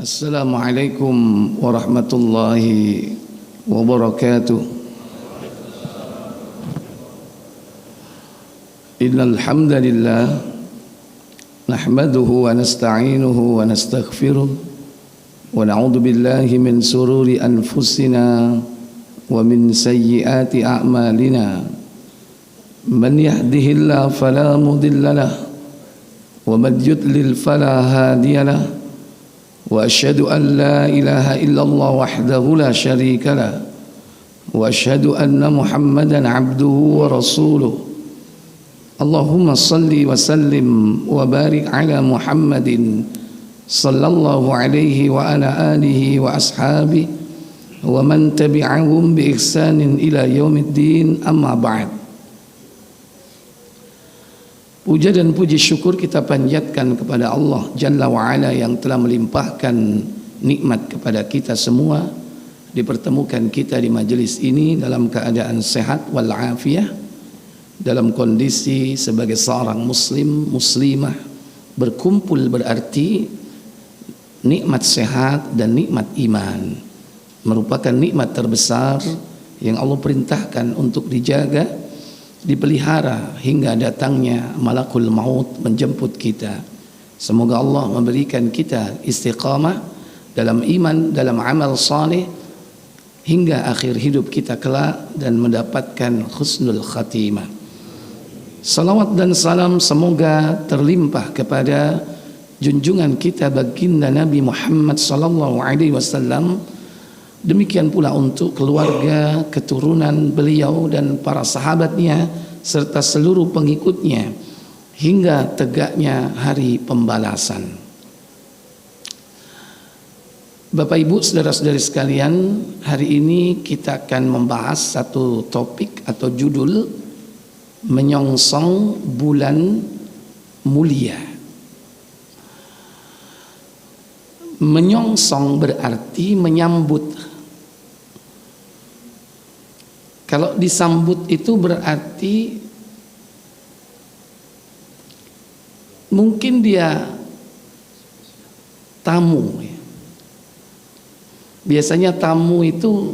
Assalamualaikum warahmatullahi wabarakatuh. Innal hamdalillah nahmaduhu wa nasta'inuhu wa nastaghfiruh wa na'udzu billahi min sururi anfusina wa min sayyiati a'malina. Man yahdihillahu fala mudilla lahu wa man yudlil fala hadiya lahu. Wa asyhadu an la ilaha illallah wahdahu la syarika lah wa asyhadu anna Muhammadan abduhu wa rasuluh. Allahumma salli wa sallim wa barik ala Muhammadin sallallahu alaihi wa ala alihi wa ashabihi wa man tabi'ahum bi ihsanin ila yaumiddin, amma ba'd. Puja dan puji syukur kita panjatkan kepada Allah Jalla wa'ala yang telah melimpahkan nikmat kepada kita semua, dipertemukan kita di majelis ini dalam keadaan sehat walafiat, dalam kondisi sebagai seorang muslim, muslimah. Berkumpul berarti nikmat sehat dan nikmat iman merupakan nikmat terbesar yang Allah perintahkan untuk dijaga, dipelihara hingga datangnya malakul maut menjemput kita. Semoga Allah memberikan kita istiqamah dalam iman, dalam amal saleh hingga akhir hidup kita kelak dan mendapatkan husnul khatimah. Salawat dan salam semoga terlimpah kepada junjungan kita baginda Nabi Muhammad sallallahu alaihi wasallam. Demikian pula untuk keluarga, keturunan beliau dan para sahabatnya serta seluruh pengikutnya hingga tegaknya hari pembalasan. Bapak Ibu, saudara-saudari sekalian, hari ini kita akan membahas satu topik atau judul menyongsong bulan mulia. Menyongsong berarti menyambut. Kalau disambut itu berarti mungkin dia tamu. Biasanya tamu itu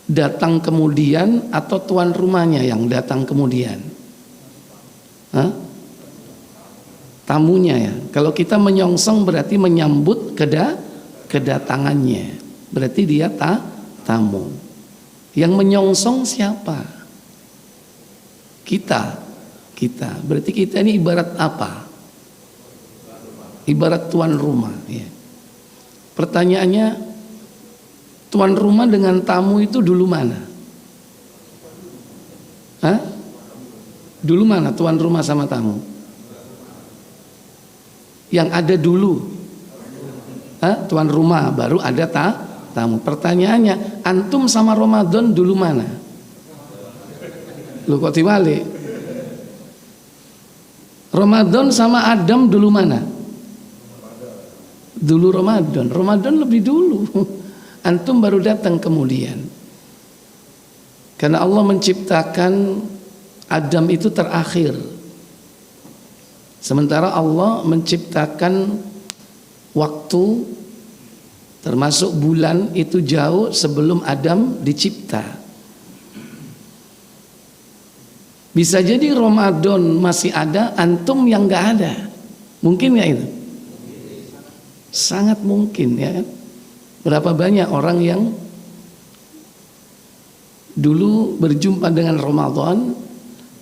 datang kemudian atau tuan rumahnya yang datang kemudian? Hah? Tamunya ya. Kalau kita menyongsong berarti menyambut kedatangannya. Berarti dia tamu. Yang menyongsong siapa? Kita. Berarti kita ini ibarat apa? Ibarat tuan rumah ya. Pertanyaannya, tuan rumah dengan tamu itu dulu mana? Hah? Dulu mana tuan rumah sama tamu? Yang ada dulu. Tuan rumah baru ada tamu. Pertanyaannya, antum sama Ramadan dulu mana? Lu kok diwali? Ramadan sama Adam dulu mana? Dulu Ramadan. Ramadan lebih dulu. Antum baru datang kemudian. Karena Allah menciptakan Adam itu terakhir. Sementara Allah menciptakan waktu termasuk bulan itu jauh sebelum Adam dicipta. Bisa jadi Ramadan masih ada, antum yang nggak ada. Mungkin nggak itu? Sangat mungkin ya. Berapa banyak orang yang dulu berjumpa dengan Ramadan,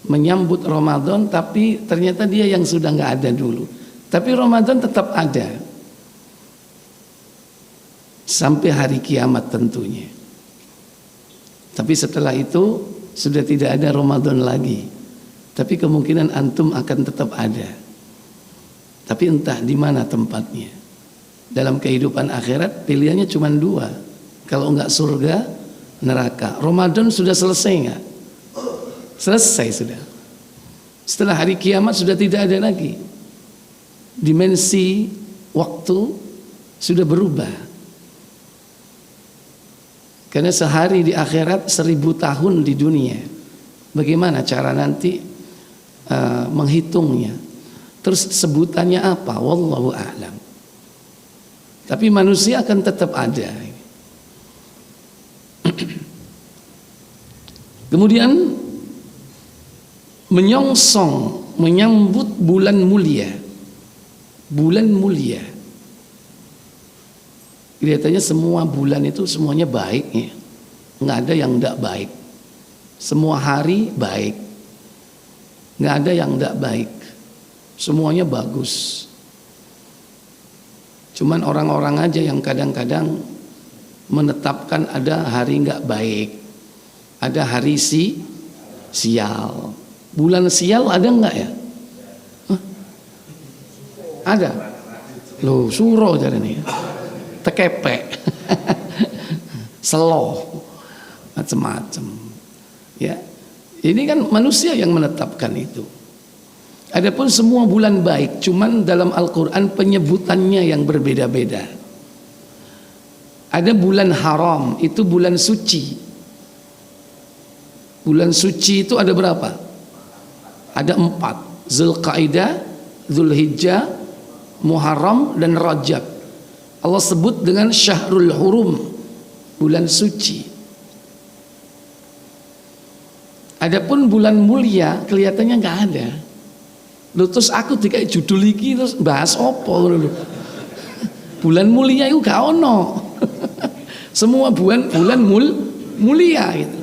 menyambut Ramadan, tapi ternyata dia yang sudah nggak ada dulu. Tapi Ramadan tetap ada. Sampai hari kiamat tentunya. Tapi setelah itu sudah tidak ada Ramadan lagi. Tapi kemungkinan antum akan tetap ada. Tapi entah di mana tempatnya. Dalam kehidupan akhirat pilihannya cuma dua. Kalau enggak surga, neraka. Ramadan sudah selesai enggak? Selesai sudah. Setelah hari kiamat sudah tidak ada lagi. Dimensi waktu sudah berubah. Karena sehari di akhirat 1000 tahun di dunia. Bagaimana cara nanti menghitungnya? Terus sebutannya apa? Wallahu a'lam. Tapi manusia akan tetap ada. Kemudian menyongsong, menyambut bulan mulia. Bulan mulia. Kelihatannya semua bulan itu semuanya baik ya. Nggak ada yang tidak baik. Semua hari baik. Nggak ada yang tidak baik. Semuanya bagus. Cuman orang-orang aja yang kadang-kadang menetapkan ada hari nggak baik. Ada hari sial. Bulan sial ada nggak ya? Hah? Ada. Loh, suro jadi nih. Tekepek. Selo. Macam-macam. Ya. Ini kan manusia yang menetapkan itu. Adapun semua bulan baik, cuman dalam Al-Qur'an penyebutannya yang berbeda-beda. Ada bulan haram, itu bulan suci. Bulan suci itu ada berapa? Ada 4. Zulqaidah, Zulhijjah, Muharram dan Rajab. Allah sebut dengan Syahrul Hurum, bulan suci. Adapun bulan mulia kelihatannya nggak ada. Lho, terus aku dikai judul iki terus bahas opo lho. Bulan mulia itu gak ono. Semua bulan mulia gitu.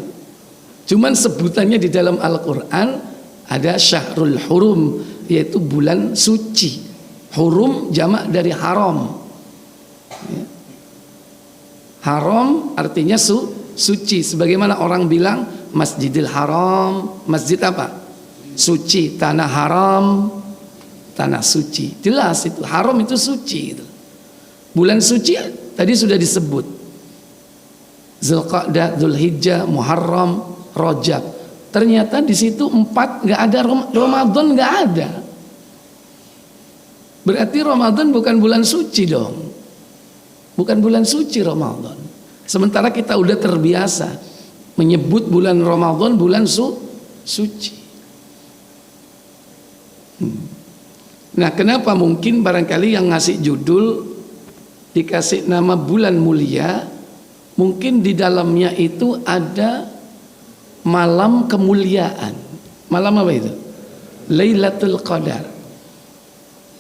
Cuman sebutannya di dalam Al-Qur'an ada Syahrul Hurum, yaitu bulan suci. Hurum jamak dari haram. Ya. Haram artinya suci. Sebagaimana orang bilang Masjidil Haram, masjid apa? Suci, tanah haram, tanah suci. Jelas itu, haram itu suci itu. Bulan suci tadi sudah disebut. Zulqa'dah, Zulhijjah, Muharram, Rajab. Ternyata di situ 4 nggak ada, Ramadan nggak ada. Berarti Ramadan bukan bulan suci dong. Bukan bulan suci Ramadan. Sementara kita udah terbiasa menyebut bulan Ramadan bulan suci. Nah, kenapa mungkin barangkali yang ngasih judul dikasih nama bulan mulia, mungkin di dalamnya itu ada malam kemuliaan. Malam apa itu? Lailatul Qadar.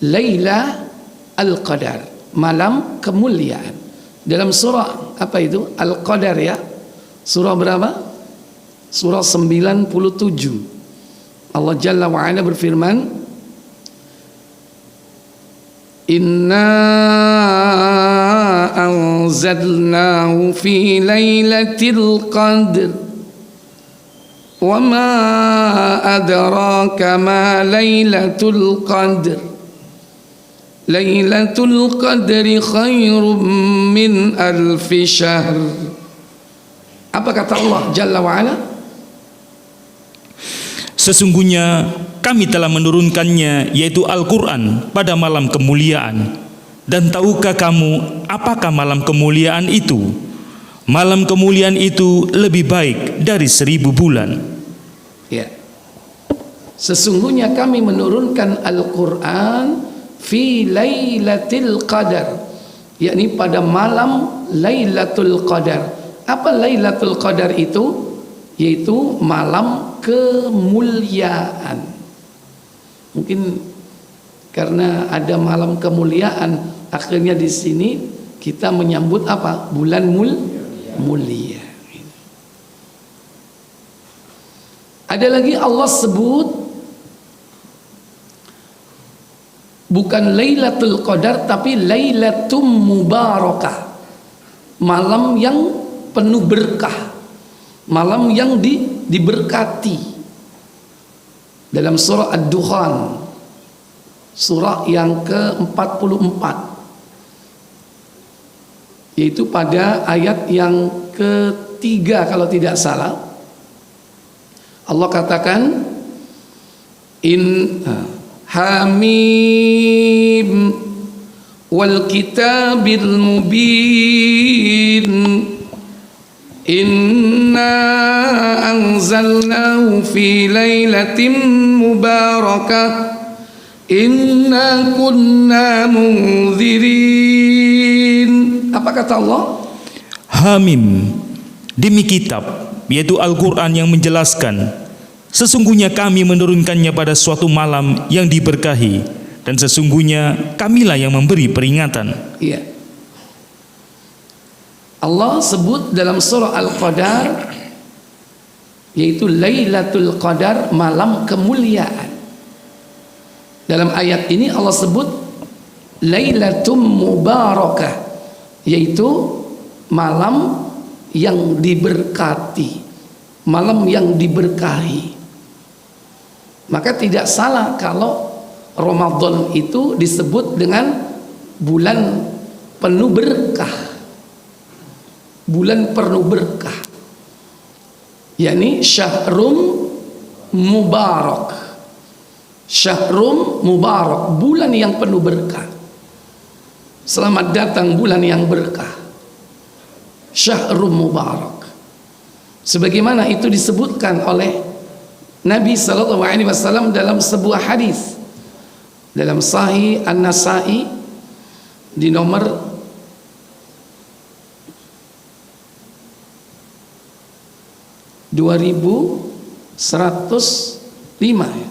Laila al-Qadar, malam kemuliaan. Dalam surah apa itu? Al-Qadar ya. Surah berapa? Surah 97. Allah Jalla wa Ala berfirman, Inna anzalnahu fi lailatul qadr wa ma adraka ma lailatul qadr lailatul qadri khairum min alfi syahr. Apa kata Allah Jalla wa Ala? Sesungguhnya kami telah menurunkannya, yaitu Al-Quran, pada malam kemuliaan. Dan tahukah kamu apakah malam kemuliaan itu? Malam kemuliaan itu lebih baik dari 1000 bulan. Ya. Sesungguhnya kami menurunkan Al-Quran fi lailatul qadar, yakni pada malam Lailatul Qadar. Apa Lailatul Qadar itu? Yaitu malam kemuliaan. Mungkin karena ada malam kemuliaan, akhirnya di sini kita menyambut apa? Bulan mulia. Ada lagi Allah sebut bukan Lailatul Qadar tapi Lailatum Mubarakah. Malam yang penuh berkah. Malam yang diberkati. Dalam surah Ad-Dukhan, surah yang ke-44, yaitu pada ayat yang ketiga kalau tidak salah, Allah katakan Hamim wal kitabil mubin Inna anzalnahu fi lailatin mubarakah Inna kunna munzirin Apa kata Allah? Hamim, demi kitab, yaitu Al-Quran yang menjelaskan, sesungguhnya kami menurunkannya pada suatu malam yang diberkahi, dan sesungguhnya kamilah yang memberi peringatan. Iya. Allah sebut dalam surah Al-Qadar, yaitu Lailatul Qadar, malam kemuliaan. Dalam ayat ini Allah sebut Lailatum Mubarakah, yaitu malam yang diberkati, malam yang diberkahi. Maka tidak salah kalau Ramadan itu disebut dengan bulan penuh berkah, bulan penuh berkah, yakni Syahrum Mubarak. Syahrum Mubarak, bulan yang penuh berkah. Selamat datang bulan yang berkah, Syahrum Mubarak. Sebagaimana itu disebutkan oleh Nabi SAW dalam sebuah hadis dalam Sahih An-Nasa'i di nomor 2105 ya.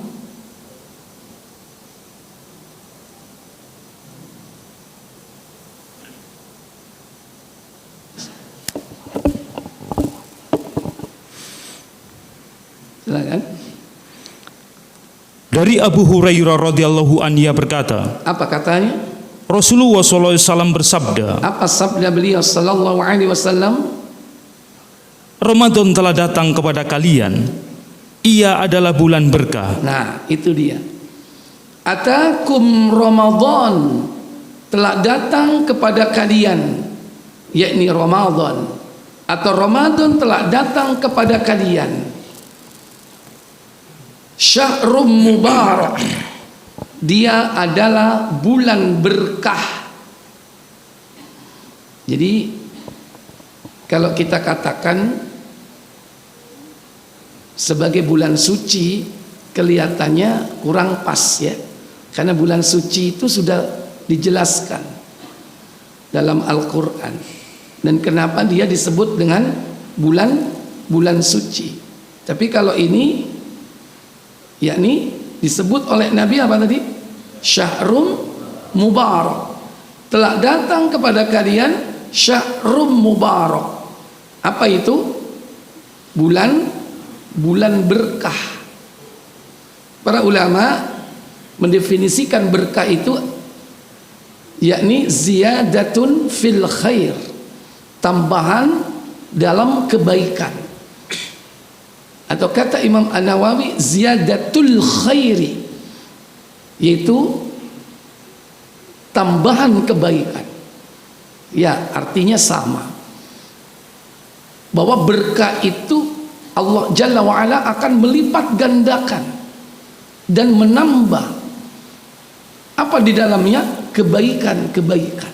Silakan. Dari Abu Hurairah radhiyallahu anhu, ia berkata, Apa katanya? Rasulullah SAW bersabda, Apa sabda beliau sallallahu alaihi wasallam? Ramadan telah datang kepada kalian, ia adalah bulan berkah. Nah, itu dia. Atakum Ramadan, telah datang kepada kalian, yakni Ramadan, atau Ramadan telah datang kepada kalian. Syahrum Mubarak, dia adalah bulan berkah. Jadi kalau kita katakan sebagai bulan suci, kelihatannya kurang pas ya, karena bulan suci itu sudah dijelaskan dalam Al-Quran. Dan kenapa dia disebut dengan bulan suci. Tapi kalau ini yakni disebut oleh Nabi apa tadi? Syahrum Mubarak, telah datang kepada kalian Syahrum Mubarak. Apa itu? Bulan berkah. Para ulama mendefinisikan berkah itu yakni ziyadatun fil khair, tambahan dalam kebaikan. Atau kata Imam An-Nawawi, ziyadatul khairi, yaitu tambahan kebaikan. Ya, artinya sama, bahwa berkah itu Allah Jalla wa'ala akan melipat gandakan dan menambah apa di dalamnya? Kebaikan-kebaikan.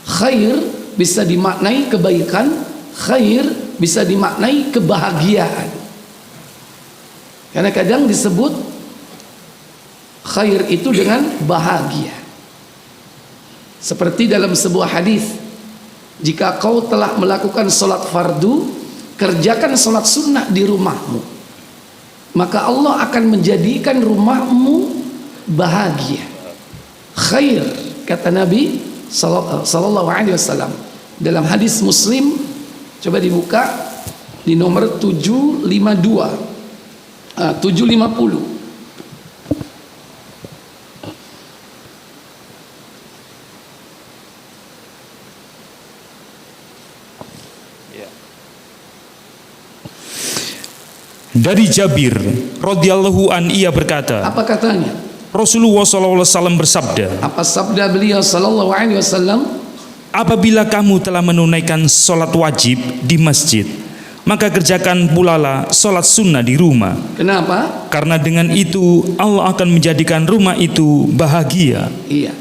Khair bisa dimaknai kebaikan, khair bisa dimaknai kebahagiaan. Karena kadang disebut khair itu dengan bahagia. Seperti dalam sebuah hadis, jika kau telah melakukan sholat fardu, kerjakan sholat sunnah di rumahmu, maka Allah akan menjadikan rumahmu bahagia. Khair, kata Nabi sallallahu alaihi wasallam dalam hadis Muslim. Coba dibuka di nomor 750. Dari Jabir radhiyallahu an, ia berkata, Apa katanya? Rasulullah SAW bersabda, Apa sabda beliau sallallahu alaihi wasallam? apabila kamu telah menunaikan sholat wajib di masjid, maka kerjakan pula lah sholat sunnah di rumah. Kenapa? Karena dengan itu Allah akan menjadikan rumah itu bahagia. Iya.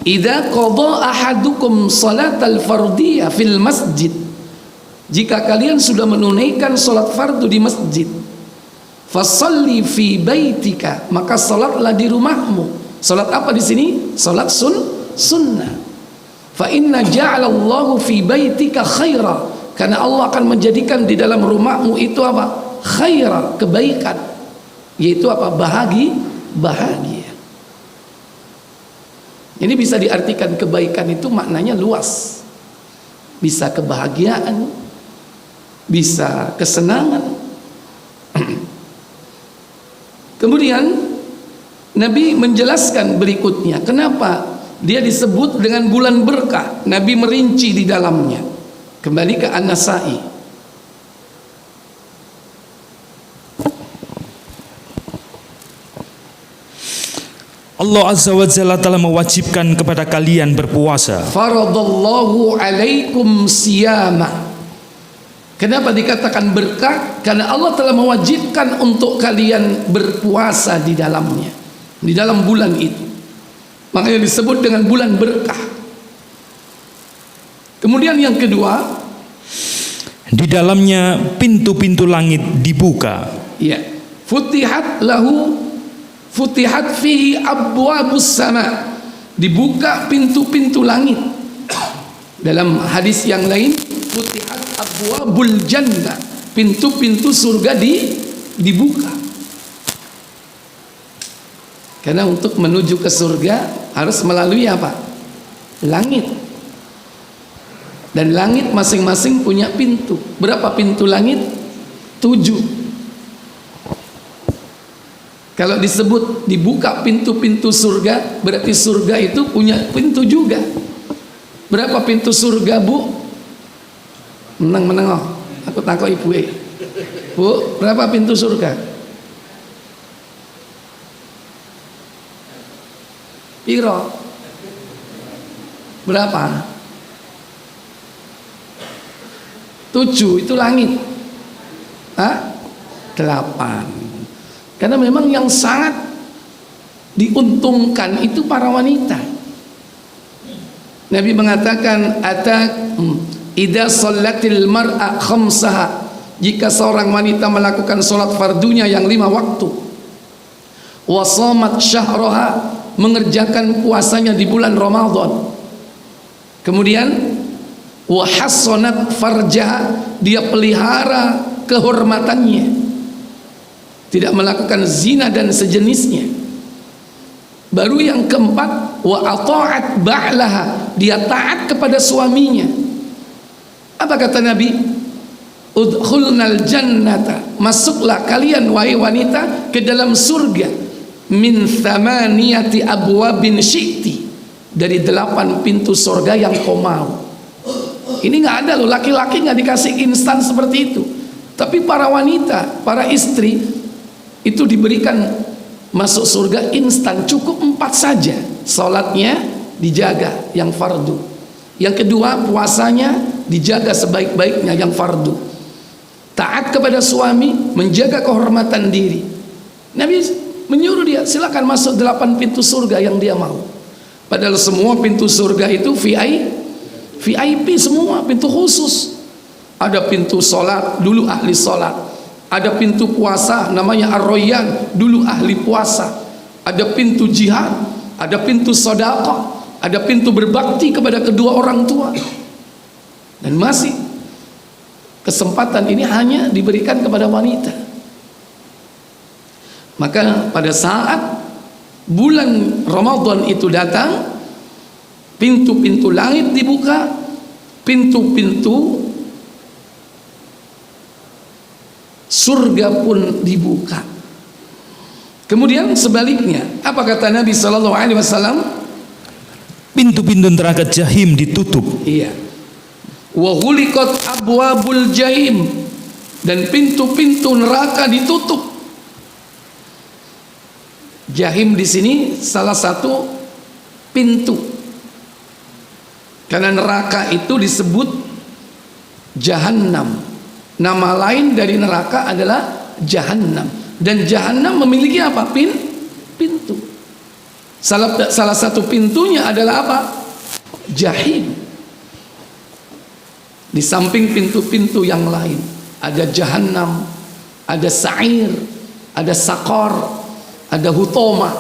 Idza qada ahadukum salatal fardiyah fil masjid, jika kalian sudah menunaikan sholat fardu di masjid, fasalli fi baitika, maka salatlah di rumahmu. Salat apa di sini? Salat sunnah. Fa inna ja'alallahu fi baitika khaira, karena Allah akan menjadikan di dalam rumahmu itu apa? Khaira, kebaikan, yaitu apa? Bahagia. Ini bisa diartikan kebaikan itu maknanya luas, bisa kebahagiaan, bisa kesenangan. Kemudian Nabi menjelaskan berikutnya kenapa dia disebut dengan bulan berkah. Nabi merinci di dalamnya. Kembali ke An-Nasa'i. Allah Azza wa Jalla telah mewajibkan kepada kalian berpuasa. Faradallahu alaikum siyama. Kenapa dikatakan berkah? Karena Allah telah mewajibkan untuk kalian berpuasa di dalamnya, di dalam bulan itu. Makanya disebut dengan bulan berkah. Kemudian yang kedua, di dalamnya pintu-pintu langit dibuka. ya, futihat fihi abwabus sama, dibuka pintu-pintu langit. Dalam hadis yang lain, futihat abwabul jannah, pintu-pintu surga dibuka. Karena untuk menuju ke surga harus melalui apa? Langit. Dan langit masing-masing punya pintu. Berapa pintu langit? 7. Kalau disebut dibuka pintu-pintu surga, berarti surga itu punya pintu juga. Berapa pintu surga, Bu? Menang-menang. Aku takut ibu. Bu, berapa pintu surga? Piro? Berapa? 7, itu langit. 8. Karena memang yang sangat diuntungkan itu para wanita. Nabi mengatakan, idza shallatil mar'a khamsaha, jika seorang wanita melakukan sholat fardunya yang 5 waktu, wa shamat syahraha, mengerjakan puasanya di bulan Ramadan, kemudian wa hassanat farjaha, dia pelihara kehormatannya, tidak melakukan zina dan sejenisnya. Baru yang keempat, wa ata'at ba'laha, dia taat kepada suaminya. Apa kata Nabi? Udkhulnal jannata, masuklah kalian wahai wanita ke dalam surga, min thamaniyati abwabin syi'ti, dari 8 pintu surga yang kau mau. Ini nggak ada loh, laki-laki nggak dikasih instan seperti itu. Tapi para wanita, para istri itu diberikan masuk surga instan, cukup 4 saja. Salatnya dijaga yang fardu. Yang kedua, puasanya dijaga sebaik-baiknya yang fardu. Taat kepada suami, menjaga kehormatan diri. Nabi menyuruh dia, silakan masuk 8 pintu surga yang dia mau. Padahal semua pintu surga itu VIP semua, pintu khusus. Ada pintu sholat, dulu ahli sholat. Ada pintu puasa, namanya Ar-Royan, dulu ahli puasa. Ada pintu jihad, ada pintu sedekah, ada pintu berbakti kepada kedua orang tua. Dan masih kesempatan ini hanya diberikan kepada wanita. Maka pada saat bulan Ramadan itu datang, pintu-pintu langit dibuka, pintu-pintu surga pun dibuka. Kemudian sebaliknya, apa kata Nabi sallallahu alaihi wasallam? Pintu-pintu neraka jahim ditutup. Iya. Wa ghuliqat abwabul jahim, dan pintu-pintu neraka ditutup. Jahim di sini salah satu pintu. Karena neraka itu disebut Jahannam. Nama lain dari neraka adalah Jahannam. Dan Jahannam memiliki apa? Pintu. Salah satu pintunya adalah apa? Jahim. Di samping pintu-pintu yang lain ada Jahannam, ada Sa'ir, ada Saqar, ada Hutoma,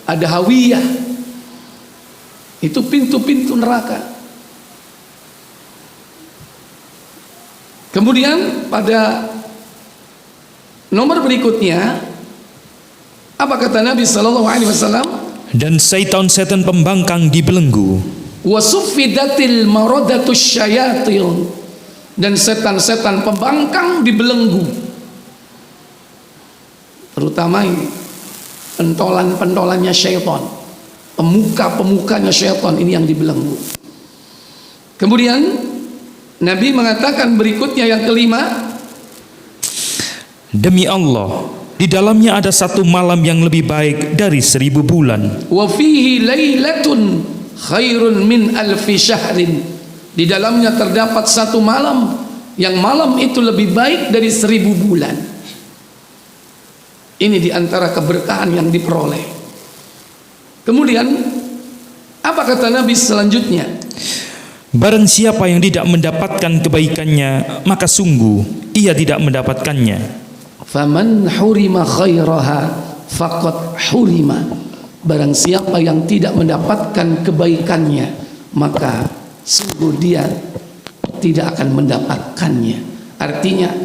ada Hawiyah. Itu pintu-pintu neraka. Kemudian pada nomor berikutnya, apa kata Nabi sallallahu alaihi wasallam? Dan setan-setan pembangkang dibelenggu. Wasuffidatil maradatus syayatin, dan setan-setan pembangkang dibelenggu. Terutama ini pentolan-pentolannya syaitan, pemuka-pemukanya syaitan ini yang dibelenggu. Kemudian Nabi mengatakan berikutnya yang kelima, demi Allah, di dalamnya ada satu malam yang lebih baik dari 1000 bulan. wa fihi lailatun khairun min alfi syahrin, di dalamnya terdapat satu malam yang malam itu lebih baik dari 1000 bulan. Ini diantara keberkahan yang diperoleh. Kemudian apa kata Nabi selanjutnya? Barang siapa yang tidak mendapatkan kebaikannya, maka sungguh ia tidak mendapatkannya. Faman hurima khairaha faqad hurima, barang siapa yang tidak mendapatkan kebaikannya, maka sungguh dia tidak akan mendapatkannya. Artinya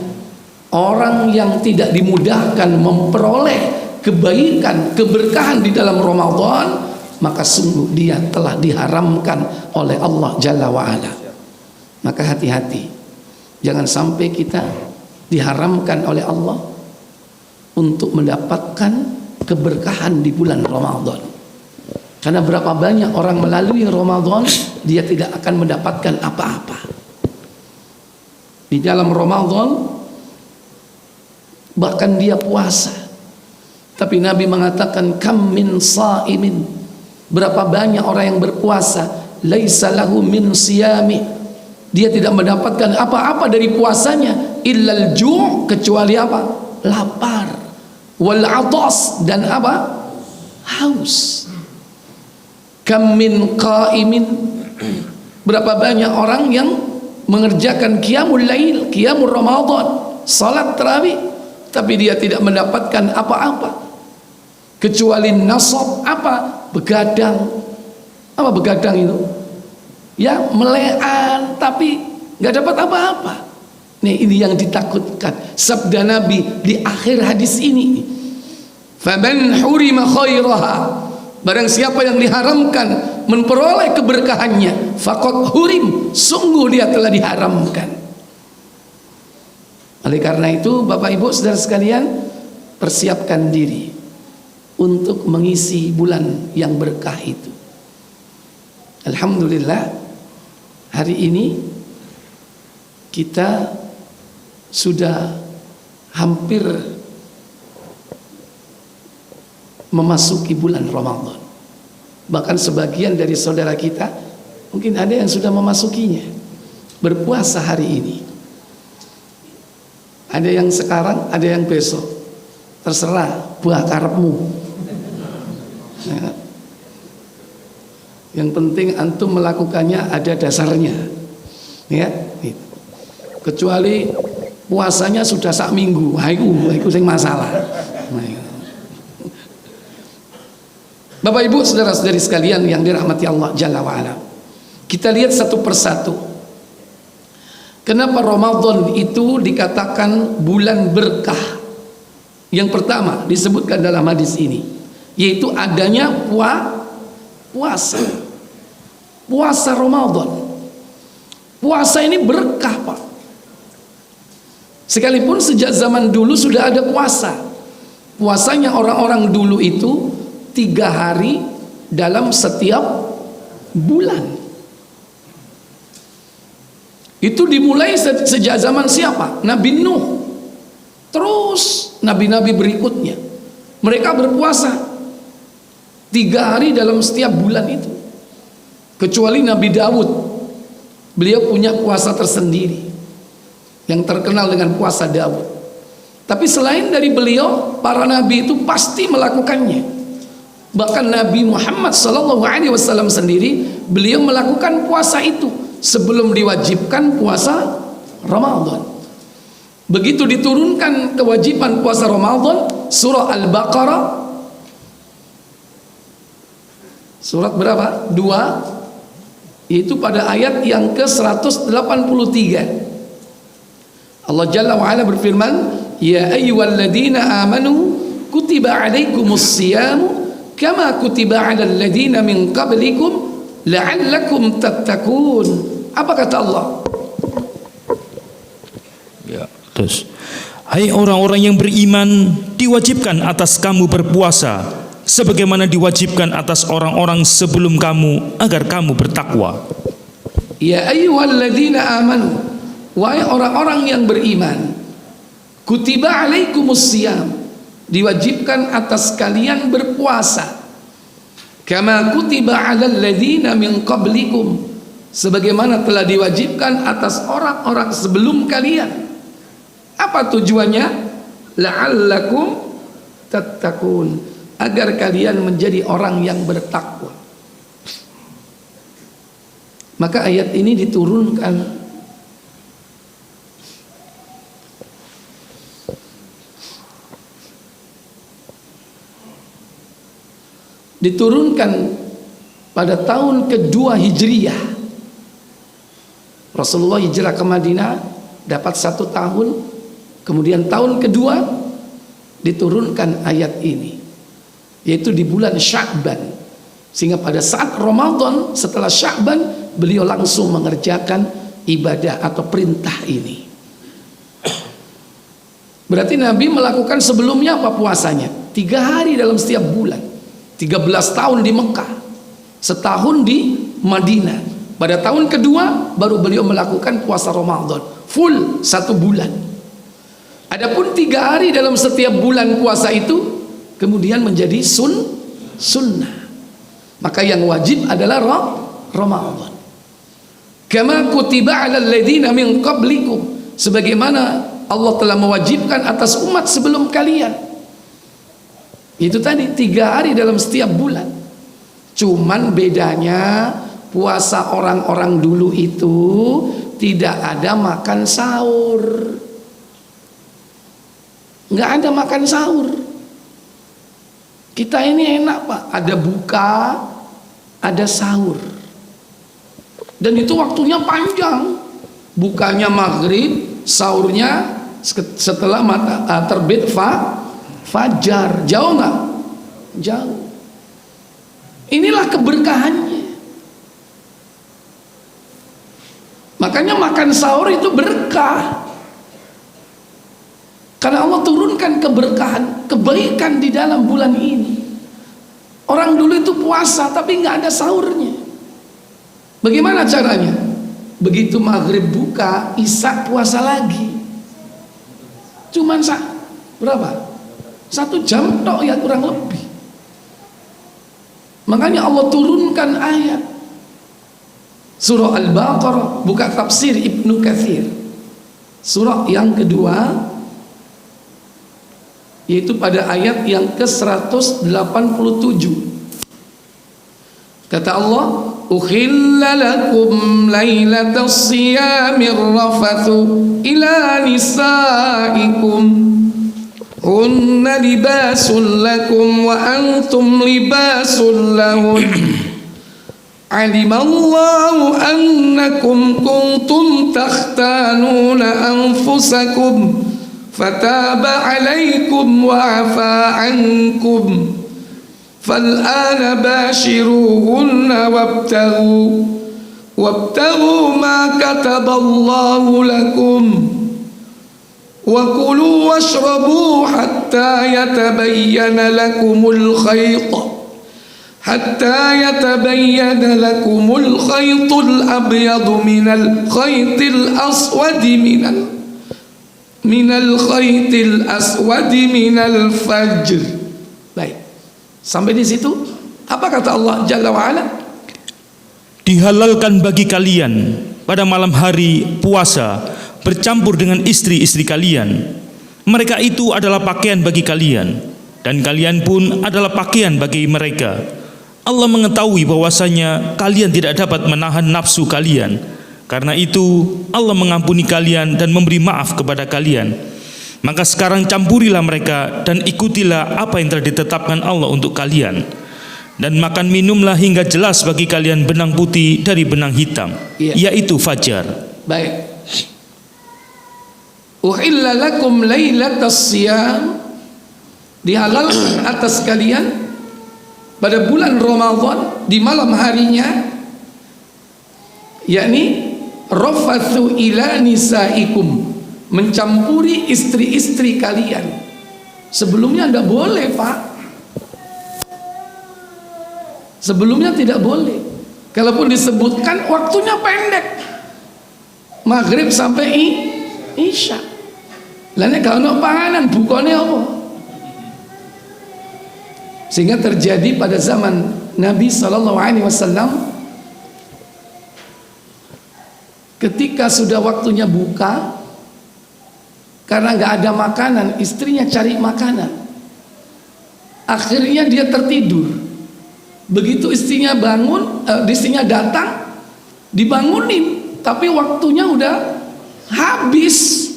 orang yang tidak dimudahkan memperoleh kebaikan, keberkahan di dalam Ramadan, maka sungguh dia telah diharamkan oleh Allah Jalla wa'ala. Maka hati-hati, jangan sampai kita diharamkan oleh Allah untuk mendapatkan keberkahan di bulan Ramadan. Karena berapa banyak orang melalui Ramadan, dia tidak akan mendapatkan apa-apa. Di dalam Ramadan bahkan dia puasa, tapi Nabi mengatakan kam min saimin, berapa banyak orang yang berpuasa, laisa lahu min siyami, dia tidak mendapatkan apa-apa dari puasanya, illal ju', kecuali apa? Lapar, wal atas, dan apa? Haus. Kam min qaimin, berapa banyak orang yang mengerjakan qiyamul lail, qiyamul ramadan, salat tarawih, tapi dia tidak mendapatkan apa-apa kecuali nasab, apa? Begadang. Apa begadang itu? Ya, melean tapi nggak dapat apa-apa. Nih, ini yang ditakutkan. Sabda Nabi di akhir hadis ini, faman hurima khairaha, barang siapa yang diharamkan memperoleh keberkahannya, faqad hurim, sungguh dia telah diharamkan. Oleh karena itu, Bapak Ibu saudara sekalian, persiapkan diri untuk mengisi bulan yang berkah itu. Alhamdulillah, hari ini kita sudah hampir memasuki bulan Ramadan. Bahkan sebagian dari saudara kita mungkin ada yang sudah memasukinya, berpuasa hari ini. Ada yang sekarang, ada yang besok, terserah buah karepmu. Nah, yang penting antum melakukannya ada dasarnya, ya. Kecuali puasanya sudah sak minggu, itu sing masalah. Bapak Ibu saudara-saudari sekalian yang dirahmati Allah Jalla wa'ala, kita lihat satu persatu. Kenapa Ramadan itu dikatakan bulan berkah? Yang pertama disebutkan dalam hadis ini, yaitu adanya puasa. Puasa Ramadan. Puasa ini berkah, Pak. Sekalipun sejak zaman dulu sudah ada puasa. Puasanya orang-orang dulu itu 3 hari dalam setiap bulan. Itu dimulai sejak zaman siapa? Nabi Nuh. Terus nabi-nabi berikutnya, mereka berpuasa 3 hari dalam setiap bulan itu. Kecuali Nabi Daud, beliau punya puasa tersendiri yang terkenal dengan puasa Daud. Tapi selain dari beliau, para nabi itu pasti melakukannya. Bahkan Nabi Muhammad SAW sendiri, beliau melakukan puasa itu sebelum diwajibkan puasa Ramadan. Begitu diturunkan kewajiban puasa Ramadan, surah Al-Baqarah, surat berapa? 2, yaitu pada ayat yang ke-183. Allah Jalla wa Ala berfirman, ya ayyuhalladzina amanu kutiba alaikumus siyamu kama kutiba alal ladzina min qablikum la'allakum tattaqun. Apa kata Allah? Ya, terus. Hai orang-orang yang beriman, diwajibkan atas kamu berpuasa sebagaimana diwajibkan atas orang-orang sebelum kamu agar kamu bertakwa. Ya ayyuhalladzina amanu, wahai orang-orang yang beriman, kutiba alaikumus siyam, diwajibkan atas kalian berpuasa, kama kutiba alal ladzina min qablikum, sebagaimana telah diwajibkan atas orang-orang sebelum kalian. Apa tujuannya? La'allakum tattaqun, agar kalian menjadi orang yang bertakwa. Maka ayat ini diturunkan pada tahun kedua Hijriyah. Rasulullah hijrah ke Madinah dapat 1 tahun, kemudian tahun kedua diturunkan ayat ini, yaitu di bulan Sya'ban. Sehingga pada saat Ramadan setelah Sya'ban beliau langsung mengerjakan ibadah atau perintah ini. Berarti Nabi melakukan sebelumnya apa puasanya? 3 hari dalam setiap bulan. 13 tahun di Mekah, setahun di Madinah. Pada tahun kedua baru beliau melakukan puasa Ramadan full 1 bulan. Adapun 3 hari dalam setiap bulan puasa itu kemudian menjadi sunnah. Maka yang wajib adalah Ramadan. Kama kutiba 'alal ladzina min qablikum, sebagaimana Allah telah mewajibkan atas umat sebelum kalian. Itu tadi 3 hari dalam setiap bulan. Cuman bedanya puasa orang-orang dulu itu tidak ada makan sahur. Nggak ada makan sahur. Kita ini enak Pak, ada buka, ada sahur. Dan itu waktunya panjang. Bukanya maghrib, sahurnya setelah terbit fajar. Jauh nggak? Jauh. Inilah keberkahannya. Makanya makan sahur itu berkah. Karena Allah turunkan keberkahan, kebaikan di dalam bulan ini. Orang dulu itu puasa tapi nggak ada sahurnya. Bagaimana caranya? Begitu maghrib buka, isya puasa lagi. Cuman berapa? 1 jam tok ya, kurang lebih. Makanya Allah turunkan ayat surah Al-Baqarah. Buka tafsir Ibnu Katsir, surah yang kedua, yaitu pada ayat yang ke-187. Kata Allah, ukhilla lakum lailatas siyamir rafathu ila nisaikum hunna libasun lakum wa antum libasun lahun alimallahu annakum kuntum takhtanuna anfusakum fataba alaikum wa afa ankum fal'ana bashiruhunna wabtaghu ma kataballahu lakum wa kulu washrabu hatta yatabayyana lakumul khaytul abyadu minal khaytil aswadi minal khaytil aswadi minal fajr. Baik, sampai di situ apa kata Allah Jalla wa'ala? Dihalalkan bagi kalian pada malam hari puasa bercampur dengan istri-istri kalian. Mereka itu adalah pakaian bagi kalian, dan kalian pun adalah pakaian bagi mereka. Allah mengetahui bahwasanya kalian tidak dapat menahan nafsu kalian. Karena itu Allah mengampuni kalian dan memberi maaf kepada kalian. Maka sekarang campurilah mereka dan ikutilah apa yang telah ditetapkan Allah untuk kalian. Dan makan minumlah hingga jelas bagi kalian benang putih dari benang hitam, yaitu fajar. Baik. Uhilla lakum lailatas siyam, dihalalkan atas kalian pada bulan Ramadan di malam harinya, yakni rafathu ila nisaikum, mencampuri istri-istri kalian. Sebelumnya tidak boleh, Pak. Sebelumnya tidak boleh. Kalaupun disebutkan waktunya pendek, maghrib sampai isya. Lainnya kalau nak panganan bukanya apa? Sehingga terjadi pada zaman Nabi SAW, ketika sudah waktunya buka, karena nggak ada makanan, istrinya cari makanan. Akhirnya dia tertidur. Begitu istrinya bangun, istrinya datang, dibangunin, tapi waktunya udah habis.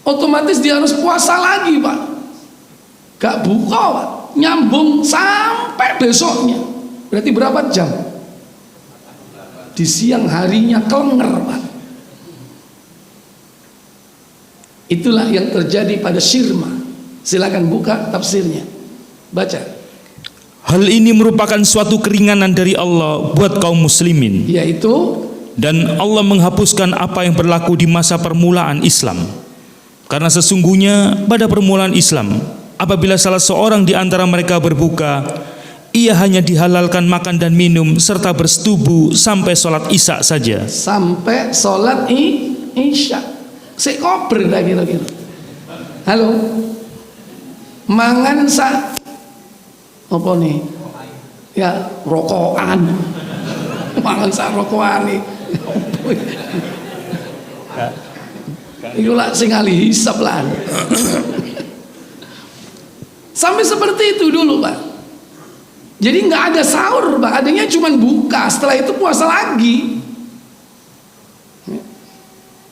Otomatis dia harus puasa lagi, Pak. Gak buka, Pak. Nyambung sampai besoknya. Berarti berapa jam? Di siang harinya kelenger, Pak. Itulah yang terjadi pada Syirma. Silakan buka tafsirnya, baca. Hal ini merupakan suatu keringanan dari Allah buat kaum muslimin, yaitu, dan Allah menghapuskan apa yang berlaku di masa permulaan Islam. Karena sesungguhnya pada permulaan Islam, apabila salah seorang di antara mereka berbuka, ia hanya dihalalkan makan dan minum serta bersetubuh sampai sholat isya saja. Sampai sholat isya. Sekober dah kira-kira. Halo, mangan sa apa nih? Ya rokokan. Mangan sa rokokan nih. Iku lah sing ahli hisab lah. Sampai seperti itu dulu, Pak. Jadi nggak ada sahur, Pak. Adanya cuma buka. Setelah itu puasa lagi.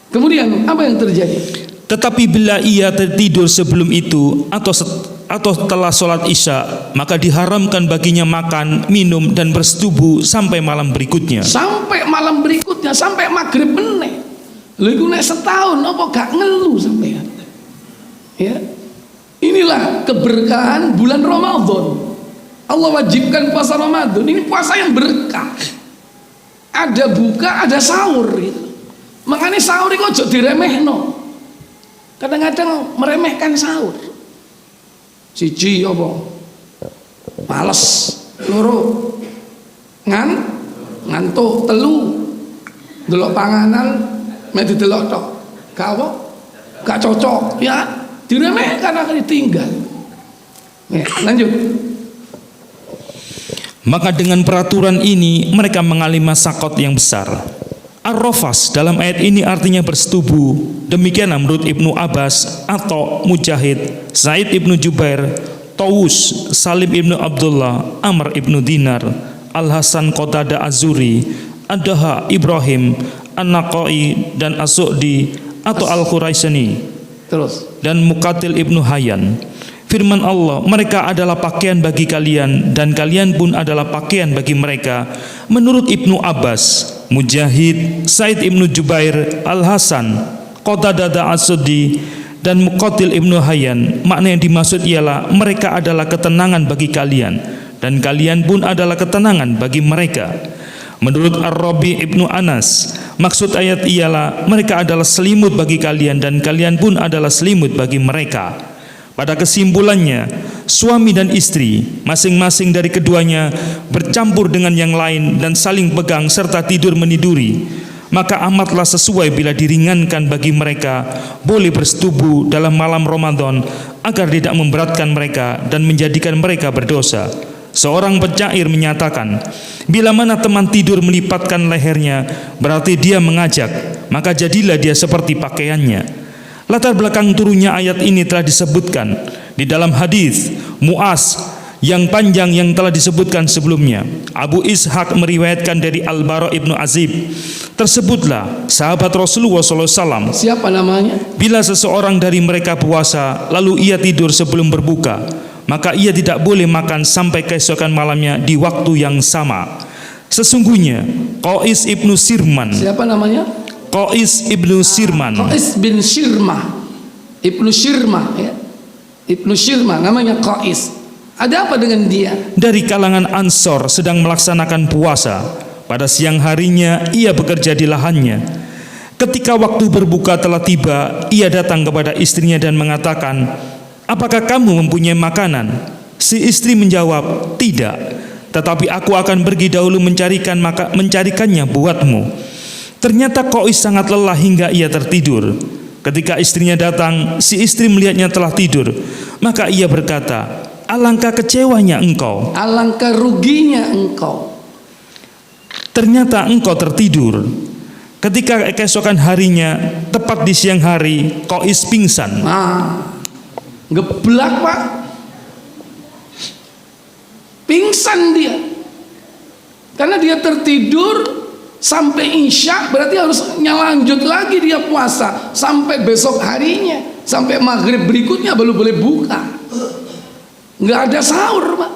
Kemudian apa yang terjadi? Tetapi bila ia tertidur sebelum itu atau setelah sholat isya, maka diharamkan baginya makan, minum, dan bersetubuh sampai malam berikutnya. Sampai malam berikutnya, sampai maghrib meneh. Lha iku nek setahun apa gak ngeluh sampean? Ya. Inilah keberkahan bulan Ramadan. Allah wajibkan puasa Ramadan. Ini puasa yang berkah. Ada buka, ada sahur gitu. Makanya sahur itu aja diremehno. Kadang-kadang meremehkan sahur. Siji apa? Males. Loro ngantuk. Telu delok panganan mek didelok tok. Gak cocok ya. Diremehkan akan ditinggal. Ya, lanjut. Maka dengan peraturan ini mereka mengalami masakot yang besar. Ar-Rafas dalam ayat ini artinya bersetubuh. Demikian menurut Ibnu Abbas atau Mujahid, Said Ibnu Jubair, Tawus, Salim Ibnu Abdullah, Amr Ibnu Dinar, Al-Hasan Qatadah Az-Zuri, Ad-Daha Ibrahim, An-Naqai dan As-Su'di atau Al-Quraisani. Terus. Dan Muqatil Ibnu Hayyan. Firman Allah, mereka adalah pakaian bagi kalian dan kalian pun adalah pakaian bagi mereka. Menurut Ibnu Abbas, Mujahid, Said Ibnu Jubair, Al-Hasan, Qatadah As-Suddi dan Muqatil Ibnu Hayyan, makna yang dimaksud ialah mereka adalah ketenangan bagi kalian dan kalian pun adalah ketenangan bagi mereka. Menurut Ar-Rabi Ibnu Anas, maksud ayat ialah mereka adalah selimut bagi kalian dan kalian pun adalah selimut bagi mereka. Pada kesimpulannya, suami dan istri masing-masing dari keduanya bercampur dengan yang lain dan saling pegang serta tidur meniduri. Maka amatlah sesuai bila diringankan bagi mereka boleh bersetubuh dalam malam Ramadan agar tidak memberatkan mereka dan menjadikan mereka berdosa. Seorang penyair menyatakan, bila mana teman tidur melipatkan lehernya, berarti dia mengajak, maka jadilah dia seperti pakaiannya. Latar belakang turunnya ayat ini telah disebutkan di dalam hadis Mu'az yang panjang yang telah disebutkan sebelumnya. Abu Ishaq meriwayatkan dari Al-Bara Ibnu Azib, tersebutlah sahabat Rasulullah SAW. Siapa namanya? Bila seseorang dari mereka puasa lalu ia tidur sebelum berbuka, maka ia tidak boleh makan sampai keesokan malamnya di waktu yang sama. Sesungguhnya Qais Ibnu Sirman. Siapa namanya? Qais ibnu Sirman. Qais bin Shirmah, Ibnu Shirmah ya. Ibnu Shirmah namanya Qais. Ada apa dengan dia? Dari kalangan Ansor sedang melaksanakan puasa. Pada siang harinya ia bekerja di lahannya. Ketika waktu berbuka telah tiba, ia datang kepada istrinya dan mengatakan, "Apakah kamu mempunyai makanan?" Si istri menjawab, "Tidak, tetapi aku akan pergi dahulu mencarikannya buatmu." Ternyata Qais sangat lelah hingga ia tertidur. Ketika istrinya datang, si istri melihatnya telah tidur. Maka ia berkata, "Alangkah kecewanya engkau. Alangkah ruginya engkau. Ternyata engkau tertidur." Ketika keesokan harinya, tepat di siang hari, Qais pingsan. Geblak Pak. Pingsan dia. Karena dia tertidur sampai isya, berarti harus lanjut lagi dia puasa sampai besok harinya, sampai maghrib berikutnya baru boleh buka. Nggak ada sahur Pak.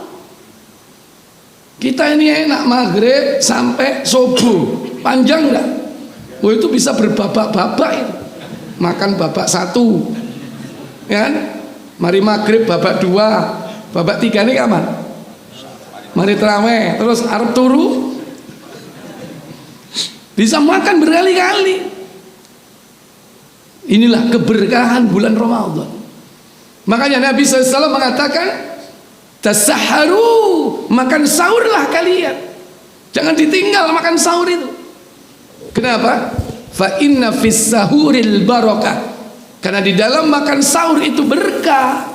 Kita ini enak maghrib sampai subuh, panjang nggak? Oh itu bisa berbabak-babak itu. Makan babak 1 ya kan? Mari maghrib babak 2, babak 3 ini kapan? Mari terawih, terus arep turu bisa makan berkali-kali. Inilah keberkahan bulan Ramadan. Makanya Nabi SAW mengatakan, tasaharu, makan sahurlah kalian. Jangan ditinggal makan sahur itu. Kenapa? Fa inna fis sahuril barakah. Karena di dalam makan sahur itu berkah.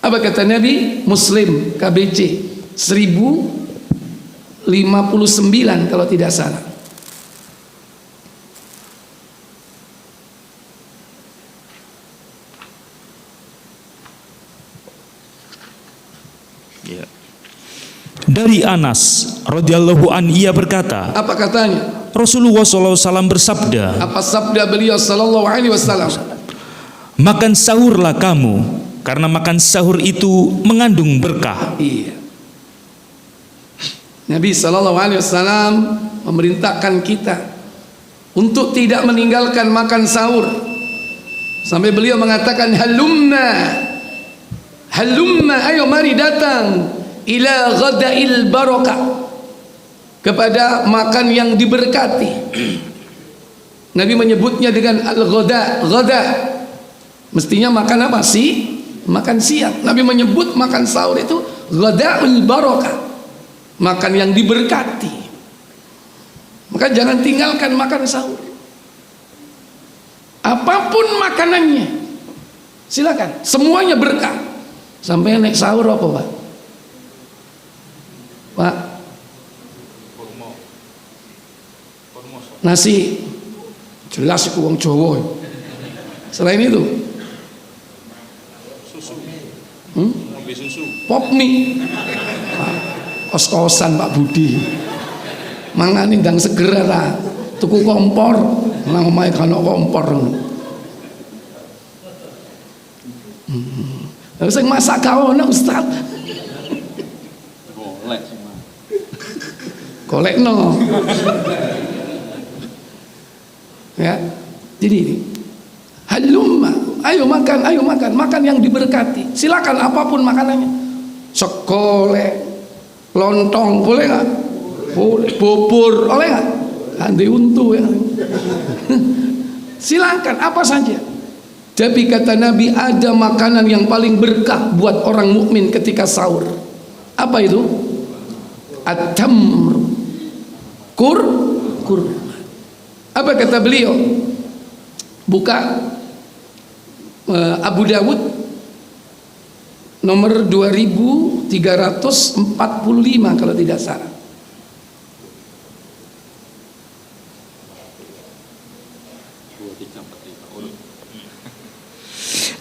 Apa kata Nabi? Muslim KBC 1059 kalau tidak salah. Dari Anas radhiyallahu an ia berkata, apa katanya? Rasulullah SAW bersabda, apa sabda beliau sallallahu alaihi wasallam? Makan sahurlah kamu, karena makan sahur itu mengandung berkah. Iya. Nabi sallallahu alaihi wasallam memerintahkan kita untuk tidak meninggalkan makan sahur. Sampai beliau mengatakan, halumna, ayo mari datang ila ghadail barakah, kepada makan yang diberkati. Nabi menyebutnya dengan al-ghada. Ghada mestinya makan apa sih? Makan siang. Nabi menyebut makan sahur itu ghadaul barakah, makan yang diberkati. Maka jangan tinggalkan makan sahur. Apapun makanannya, silakan, semuanya berkah. Sampai naik sahur apa Pak? Pak, nasi jelas itu wong Jawa. Selain itu susu, pop mie, kos-kosan Pak Budi, mangani ndang seger ta, tuku kompor, nang omahe kana kompor. Sing masak ka ono Ustaz. Kolekno. Ya, jadi ini halumma, ayo makan yang diberkati. Silakan apapun makanannya. Sekole, lontong boleh nggak? Boleh. Bubur boleh nggak? Andi untu ya. Silakan apa saja. Tapi kata Nabi, ada makanan yang paling berkah buat orang mukmin ketika sahur. Apa itu? At-tamr, kurma. Apa kata beliau? Buka Abu Dawud nomor 2345 kalau tidak salah.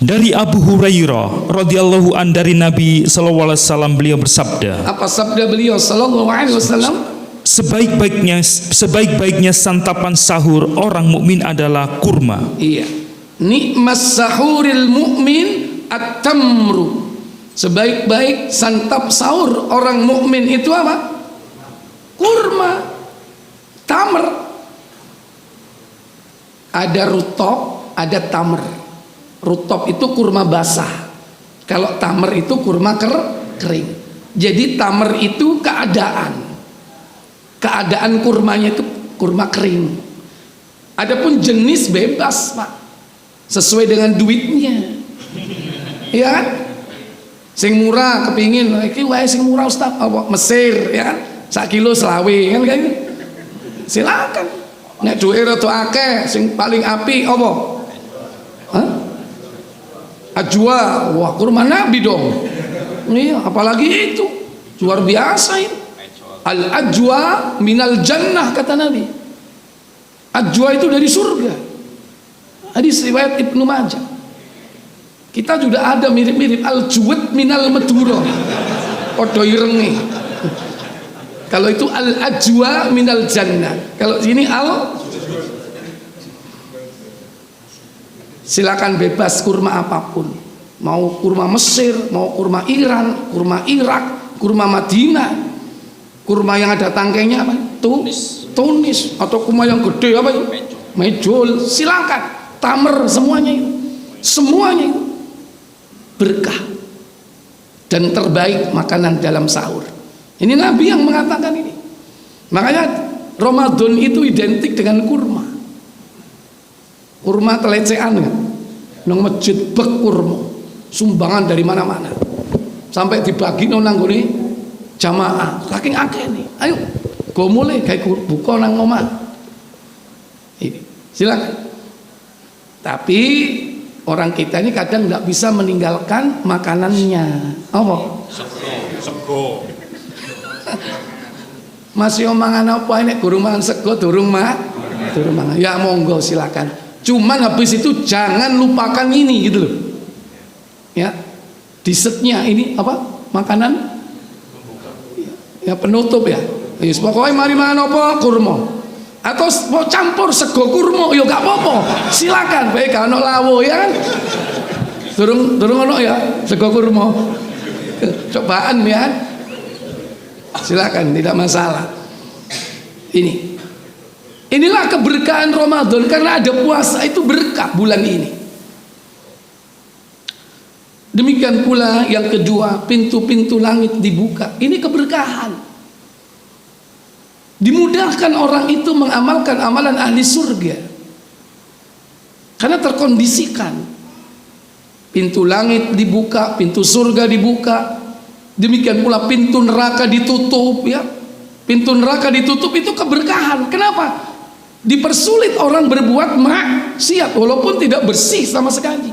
Dari Abu Hurairah radhiyallahu an dari Nabi sallallahu alaihi wasallam beliau bersabda. Apa sabda beliau sallallahu alaihi wasallam? Sebaik-baiknya santapan sahur orang mukmin adalah kurma. Iya. Nikmas sahuril mukmin at-tamru. Sebaik-baik santap sahur orang mukmin itu apa? Kurma. Tamr. Ada rutop, ada tamer. Rutop itu kurma basah. Kalau tamer itu kurma kering. Jadi tamer itu keadaan kurmanya itu kurma kering. Adapun jenis bebas, Pak, sesuai dengan duitnya. Ya kan? Sing murah kepingin, iki wae sing murah Ustaz, apa Mesir, ya kan? 1 kilo selawe kan gitu. Silakan. Nek duwe rada akeh, sing paling apik apa? Hah? Ajwa, wah kurma Nabi dong. Iya, apalagi itu luar biasa itu. Al ajwa minal jannah kata Nabi. Ajwa itu dari surga. Hadis riwayat Ibnu Majah. Kita juga ada mirip-mirip al-juwad minal madura. Padha irenge. Kalau itu al-ajwa minal jannah. Kalau ini silakan bebas kurma apapun. Mau kurma Mesir, mau kurma Iran, kurma Irak, kurma Madinah, kurma yang ada tangkainya apa? Tunis atau kurma yang gede apa itu? Mejol, silakan. Tamer, semuanya itu berkah dan terbaik makanan dalam sahur. Ini Nabi yang mengatakan ini. Makanya Ramadan itu identik dengan kurma. Kurma telecehan kan? Nang masjid bek kurma, sumbangan dari mana-mana. Sampai dibagi nang nggone jamaah. Saking akeh nih. Ayo, go mulai kayak buka nang omah. Ini, silakan. Tapi orang kita ini kadang nggak bisa meninggalkan makanannya. Apa? Sego. Masih omongan apa ini? Durung mangan sego, durung mangan. Ya monggo silakan. Cuman habis itu jangan lupakan ini gitu loh. Ya, dessertnya ini apa? Makanan? Ya penutup ya. Yes, pokoknya mari mangan apa? Kurma. Atau mau campur sego kurma, ya gak apa-apa. Silakan, baik ono lawo ya kan. Durung ono ya sego kurma. Cobaan ya kan. Silakan, tidak masalah. Inilah keberkahan Ramadan, karena ada puasa itu berkah bulan ini. Demikian pula yang kedua, pintu-pintu langit dibuka. Ini keberkahan. Dimudahkan orang itu mengamalkan amalan ahli surga karena terkondisikan. Pintu langit dibuka, pintu surga dibuka. Demikian pula pintu neraka ditutup ya. Pintu neraka ditutup itu keberkahan. Kenapa? Dipersulit orang berbuat maksiat walaupun tidak bersih sama sekali.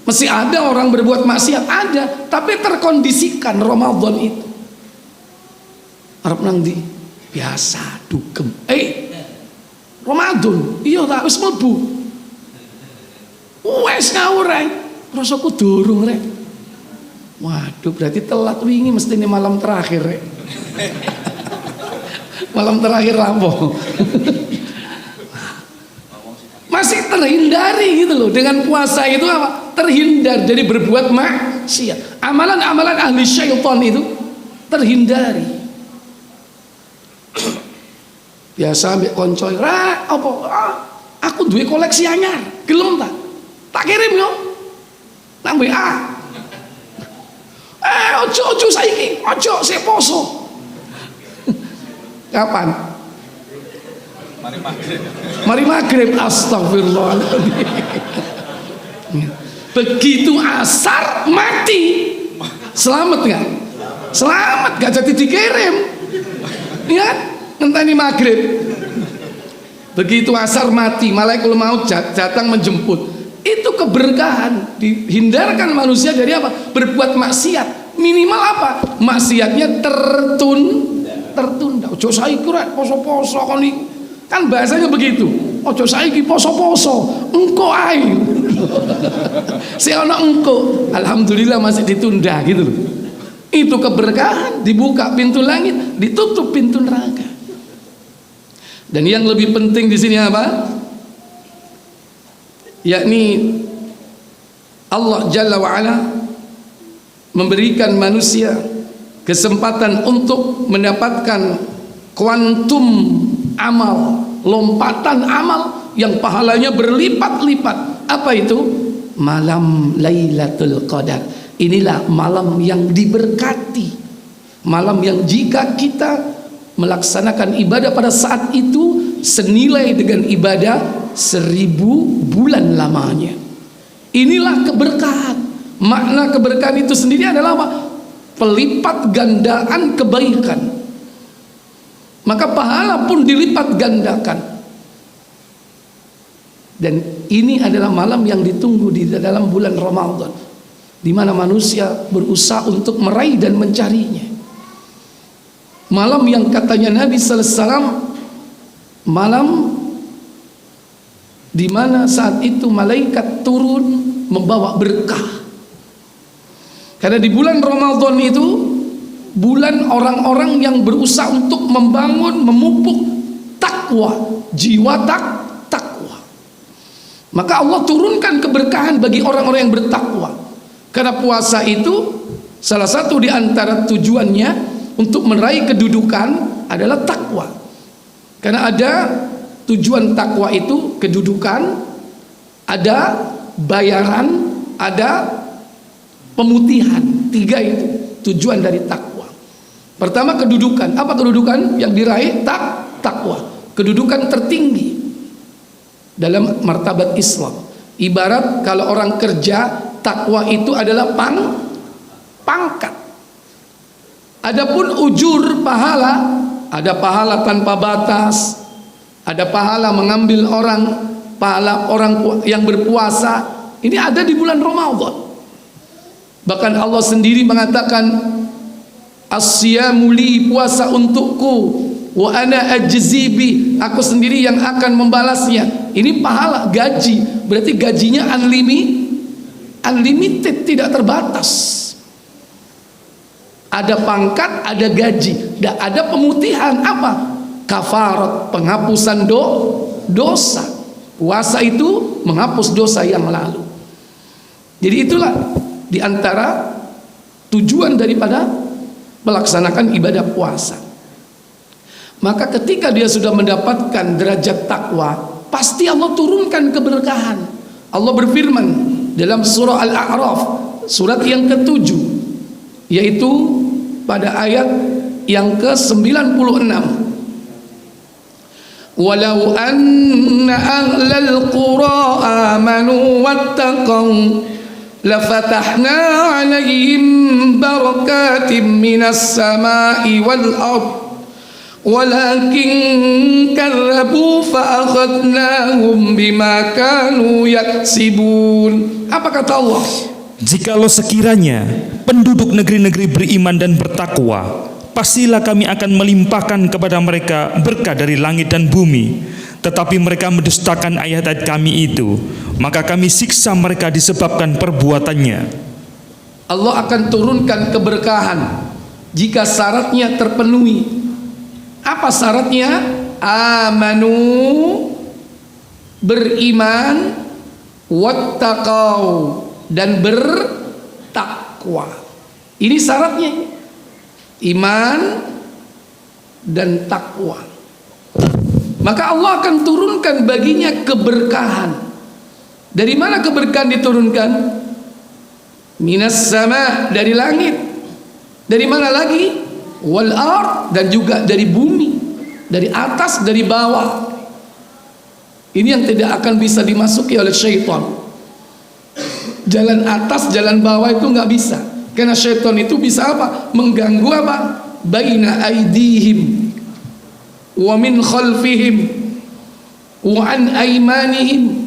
Masih ada orang berbuat maksiat, ada, tapi terkondisikan Ramadan itu. Arab nang di biasa dugem. Ramadan, iya tak wis mlebu. Wes ngawur rek. Rasaku durung rek. Waduh, berarti telat wingi mesti ini malam terakhir rek. Malam terakhir lampu. Masih terhindari gitu loh. Dengan puasa itu apa? Terhindar dari berbuat maksiat. Amalan-amalan ahli syaitan itu terhindari. Biasa ambek konco, "Ra, apa? Aku duwe koleksi anyar. Gelem tak? Tak kirim yo." Nang WA. Ojo saiki, ojo sik poso. Kapan? Mari maghrib. Astagfirullahaladzim. Begitu asar mati. Selamat nggak? Selamat, gak jadi dikirim. Ya, ngenteni maghrib. Begitu asar mati, malaikat maut datang menjemput. Itu keberkahan. Dihindarkan manusia dari apa? Berbuat maksiat. Minimal apa? Maksiatnya tertunda. Ojo saiki rek poso-poso kon iki. Kan bahasanya begitu. Ojo saiki poso-poso, engko ae. Si ono engko, alhamdulillah masih ditunda gitu loh. Itu keberkahan, dibuka pintu langit, ditutup pintu neraka. Dan yang lebih penting di sini apa? Yakni Allah Jalla wa Ala memberikan manusia kesempatan untuk mendapatkan kuantum amal, lompatan amal yang pahalanya berlipat-lipat. Apa itu? Malam Lailatul Qadar. Inilah malam yang diberkati, malam yang jika kita melaksanakan ibadah pada saat itu senilai dengan ibadah 1000 bulan lamanya. Inilah keberkahan. Makna keberkahan itu sendiri adalah apa? Pelipat gandaan kebaikan. Maka pahala pun dilipat gandakan. Dan ini adalah malam yang ditunggu di dalam bulan Ramadan, di mana manusia berusaha untuk meraih dan mencarinya. Malam yang katanya Nabi sallallahu alaihi wasallam, malam di mana saat itu malaikat turun membawa berkah. Karena di bulan Ramadan itu bulan orang-orang yang berusaha untuk membangun, memupuk takwa, jiwa takwa. Maka Allah turunkan keberkahan bagi orang-orang yang bertakwa. Karena puasa itu salah satu di antara tujuannya untuk meraih kedudukan adalah takwa. Karena ada tujuan takwa itu kedudukan, ada bayaran, ada pemutihan. 3 itu tujuan dari takwa. Pertama kedudukan. Apa kedudukan yang diraih? Takwa. Kedudukan tertinggi dalam martabat Islam. Ibarat kalau orang kerja, takwa itu adalah pangkat. Adapun ujur pahala, ada pahala tanpa batas, ada pahala mengambil orang, pahala orang yang berpuasa. Ini ada di bulan Ramadan. Bahkan Allah sendiri mengatakan, as-siyamu li, puasa untukku, wa ana ajzi bi, aku sendiri yang akan membalasnya. Ini pahala, gaji, berarti gajinya unlimited, tidak terbatas. Ada pangkat, ada gaji, dan ada pemutihan. Apa? Kafarat, penghapusan dosa. Puasa itu menghapus dosa yang lalu. Jadi itulah di antara tujuan daripada melaksanakan ibadah puasa. Maka ketika dia sudah mendapatkan derajat takwa, pasti Allah turunkan keberkahan. Allah berfirman dalam surah Al-A'raf, surat yang ke-7, yaitu pada ayat yang ke-96. Walau anna ahlal qura amanu wattaqaw lafatahna 'alaihim barakatim minas sama'i wal ardh walakin kazzabu fa akhadnahum bima kanu yaksibun. Apa kata Allah? Jikalau sekiranya penduduk negeri-negeri beriman dan bertakwa, pastilah kami akan melimpahkan kepada mereka berkah dari langit dan bumi. Tetapi mereka mendustakan ayat-ayat kami itu, maka kami siksa mereka disebabkan perbuatannya. Allah akan turunkan keberkahan jika syaratnya terpenuhi. Apa syaratnya? Amanu, beriman, wattaqau, dan bertakwa. Ini syaratnya, iman dan takwa. Maka Allah akan turunkan baginya keberkahan. Dari mana keberkahan diturunkan? Minas sama, dari langit. Dari mana lagi? Wal ard, dan juga dari bumi, dari atas, dari bawah. Ini yang tidak akan bisa dimasuki oleh syaitan. Jalan atas, jalan bawah itu nggak bisa. Karena syaitan itu bisa apa? Mengganggu apa? Baina aidihim wa min khalfihim wa an aymanihim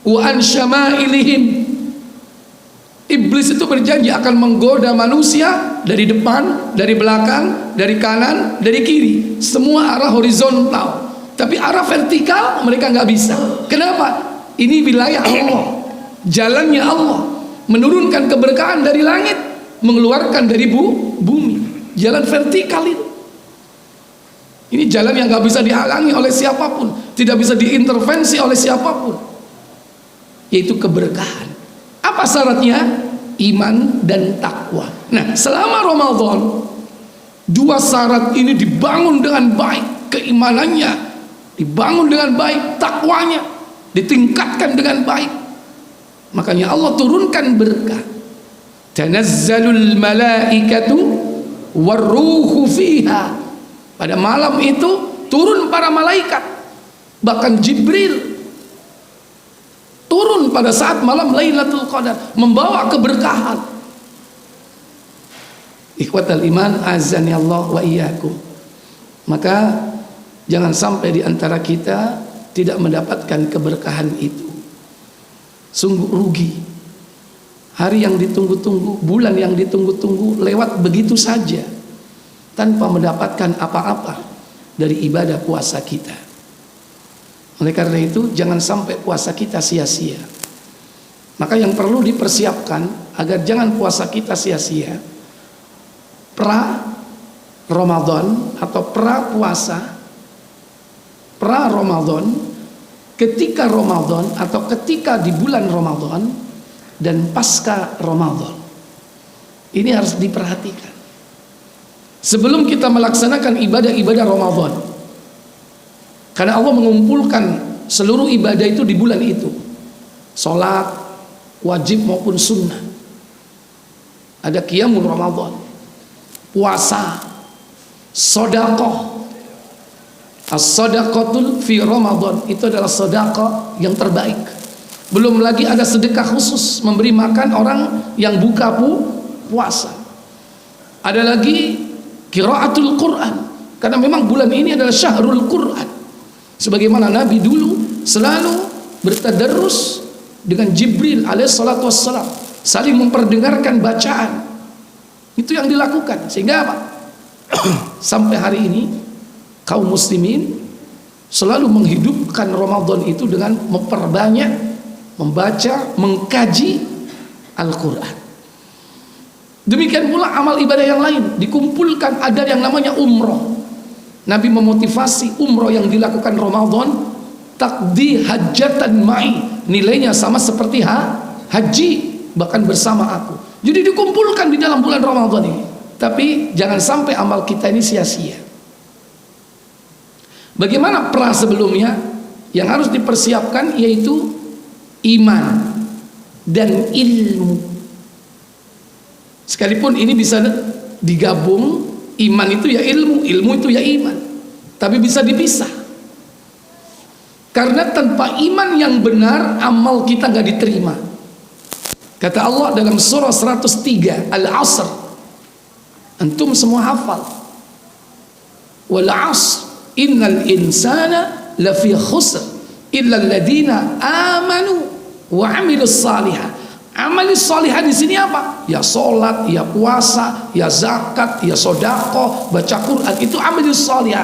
wa an syama'ilihim. Iblis itu berjanji akan menggoda manusia dari depan, dari belakang, dari kanan, dari kiri. Semua arah horizontal. Tapi arah vertikal mereka nggak bisa. Kenapa? Ini wilayah Allah, jalannya Allah. Menurunkan keberkahan dari langit, mengeluarkan dari bumi. Jalan vertikal itu. Ini jalan yang gak bisa dihalangi oleh siapapun, tidak bisa diintervensi oleh siapapun, yaitu keberkahan. Apa syaratnya? Iman dan takwa. Nah, selama Ramadan, 2 syarat ini dibangun dengan baik, keimanannya dibangun dengan baik, takwanya ditingkatkan dengan baik. Makanya Allah turunkan berkah. Tanazzalul malaikatu warruhu fiha. Pada malam itu turun para malaikat, bahkan Jibril turun pada saat malam Lailatul Qadar membawa keberkahan. Ikhwatal iman, azani Allah wa iyyakum. Maka jangan sampai di antara kita tidak mendapatkan keberkahan itu. Sungguh rugi. Hari yang ditunggu-tunggu, bulan yang ditunggu-tunggu lewat begitu saja tanpa mendapatkan apa-apa dari ibadah puasa kita. Oleh karena itu jangan sampai puasa kita sia-sia. Maka yang perlu dipersiapkan agar jangan puasa kita sia-sia, pra Ramadan atau pra puasa, pra Ramadan, ketika Ramadan atau ketika di bulan Ramadan, dan pasca Ramadan. Ini harus diperhatikan sebelum kita melaksanakan ibadah-ibadah Ramadan, karena Allah mengumpulkan seluruh ibadah itu di bulan itu, sholat wajib maupun sunnah, ada qiyamul Ramadan, puasa, sedekah. As-sadaqatul fi Ramadan itu adalah sedekah yang terbaik. Belum lagi ada sedekah khusus memberi makan orang yang buka puasa. Ada lagi qiraatul Quran, karena memang bulan ini adalah syahrul Quran. Sebagaimana Nabi dulu selalu bertadarrus dengan Jibril alaihissalatu wassalam, saling memperdengarkan bacaan. Itu yang dilakukan, sehingga apa? Sampai hari ini kaum muslimin selalu menghidupkan Ramadan itu dengan memperbanyak membaca, mengkaji Al-Quran. Demikian pula amal ibadah yang lain dikumpulkan, ada yang namanya umroh. Nabi memotivasi umroh yang dilakukan Ramadan, taqdi hajjatan ma'i, nilainya sama seperti haji, bahkan bersama aku. Jadi dikumpulkan di dalam bulan Ramadan ini. Tapi jangan sampai amal kita ini sia-sia. Bagaimana pra sebelumnya? Yang harus dipersiapkan yaitu iman dan ilmu. Sekalipun ini bisa digabung, iman itu ya ilmu, ilmu itu ya iman, tapi bisa dipisah. Karena tanpa iman yang benar, amal kita gak diterima. Kata Allah dalam surah 103 Al-Asr, antum semua hafal, wal asr innal insana lafi khusr illa alladhina amanu wa amilus salihah. Amalis salihah di sini apa? Ya salat, ya puasa, ya zakat, ya sedekah, baca Quran, itu amalis salihah.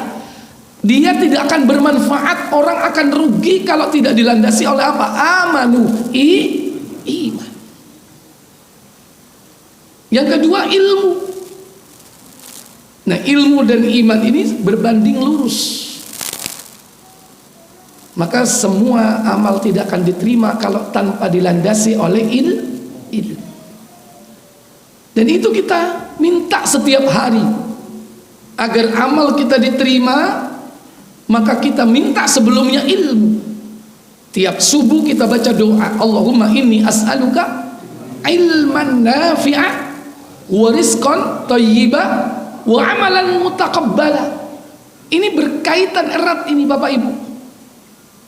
Dia tidak akan bermanfaat, orang akan rugi kalau tidak dilandasi oleh apa? Amanu, iman. Yang kedua ilmu. Nah, ilmu dan iman ini berbanding lurus. Maka semua amal tidak akan diterima kalau tanpa dilandasi oleh ilmu. Dan itu kita minta setiap hari agar amal kita diterima. Maka kita minta sebelumnya ilmu. Tiap subuh kita baca doa, Allahumma inni as'aluka ilman nafi'a wa rizqan thayyiba wa amalan mutaqabbala. Ini berkaitan erat ini Bapak Ibu.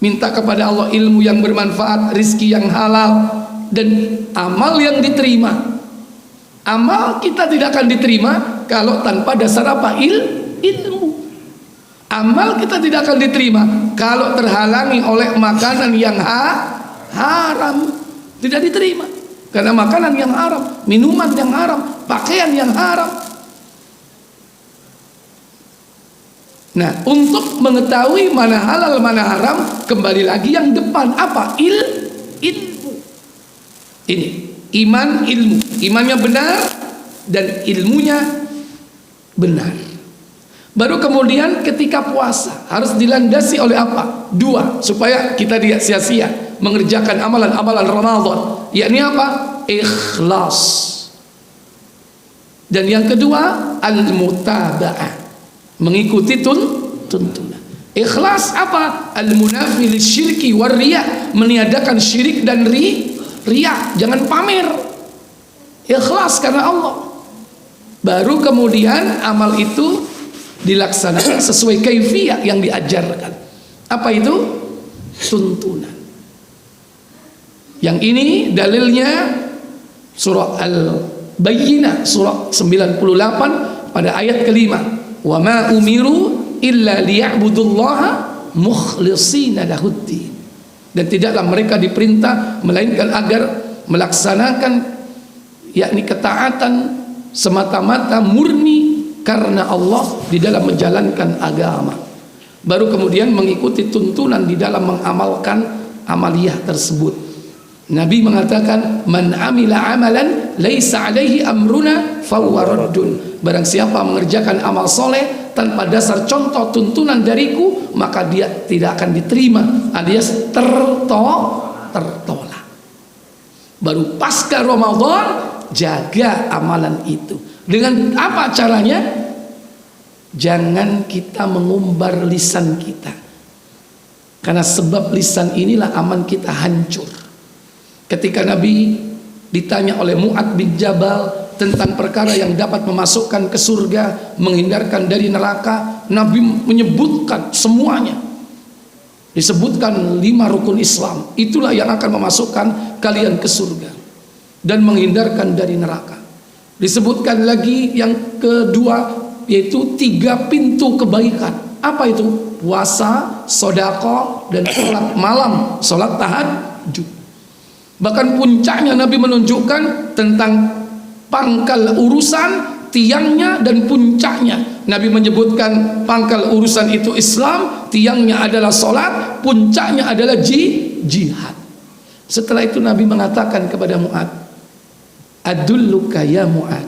Minta kepada Allah ilmu yang bermanfaat, rizki yang halal, dan amal yang diterima. Amal kita tidak akan diterima kalau tanpa dasar apa? Ilmu. Amal kita tidak akan diterima kalau terhalangi oleh makanan yang haram. Tidak diterima. Karena makanan yang haram, minuman yang haram, pakaian yang haram. Nah, untuk mengetahui mana halal mana haram, kembali lagi yang depan apa? Ilmu. Ini iman, ilmu. Imannya benar dan ilmunya benar. Baru kemudian ketika puasa harus dilandasi oleh apa? Dua, supaya kita tidak sia-sia mengerjakan amalan-amalan Ramadan. Yakni apa? Ikhlas. Dan yang kedua, al-mutaba'ah, mengikuti tuntunan. Ikhlas apa? Al-munafi lisyirki war riya, meniadakan syirik dan riya. Jangan pamer. Ikhlas karena Allah. Baru kemudian amal itu dilaksanakan sesuai kaifiyah yang diajarkan. Apa itu? Tuntunan. Yang ini dalilnya surah Al-Bayyinah surah 98 pada ayat kelima. Wa ma umiru illa liya'budullaha mukhlishina lahuddin. Dan tidaklah mereka diperintah melainkan agar melaksanakan yakni ketaatan semata-mata murni karena Allah di dalam menjalankan agama. Baru kemudian mengikuti tuntunan di dalam mengamalkan amaliyah tersebut. Nabi mengatakan, man amila amalan laisa alaihi amruna fahuwa raddun. Barang siapa mengerjakan amal soleh tanpa dasar contoh tuntunan dariku, maka dia tidak akan diterima, alias tertolak. Baru pasca Ramadan jaga amalan itu. Dengan apa caranya? Jangan kita mengumbar lisan kita, karena sebab lisan inilah aman kita hancur. Ketika Nabi ditanya oleh Mu'ad bin Jabal tentang perkara yang dapat memasukkan ke surga, menghindarkan dari neraka, Nabi menyebutkan semuanya. Disebutkan 5 rukun Islam, itulah yang akan memasukkan kalian ke surga dan menghindarkan dari neraka. Disebutkan lagi yang kedua, yaitu 3 pintu kebaikan. Apa itu? Puasa, sedekah, dan sholat malam, sholat tahajud. Bahkan puncaknya Nabi menunjukkan tentang pangkal urusan, tiangnya dan puncaknya. Nabi menyebutkan pangkal urusan itu Islam, tiangnya adalah sholat, puncaknya adalah jihad. Setelah itu Nabi mengatakan kepada Mu'ad, adulluka ya Mu'ad,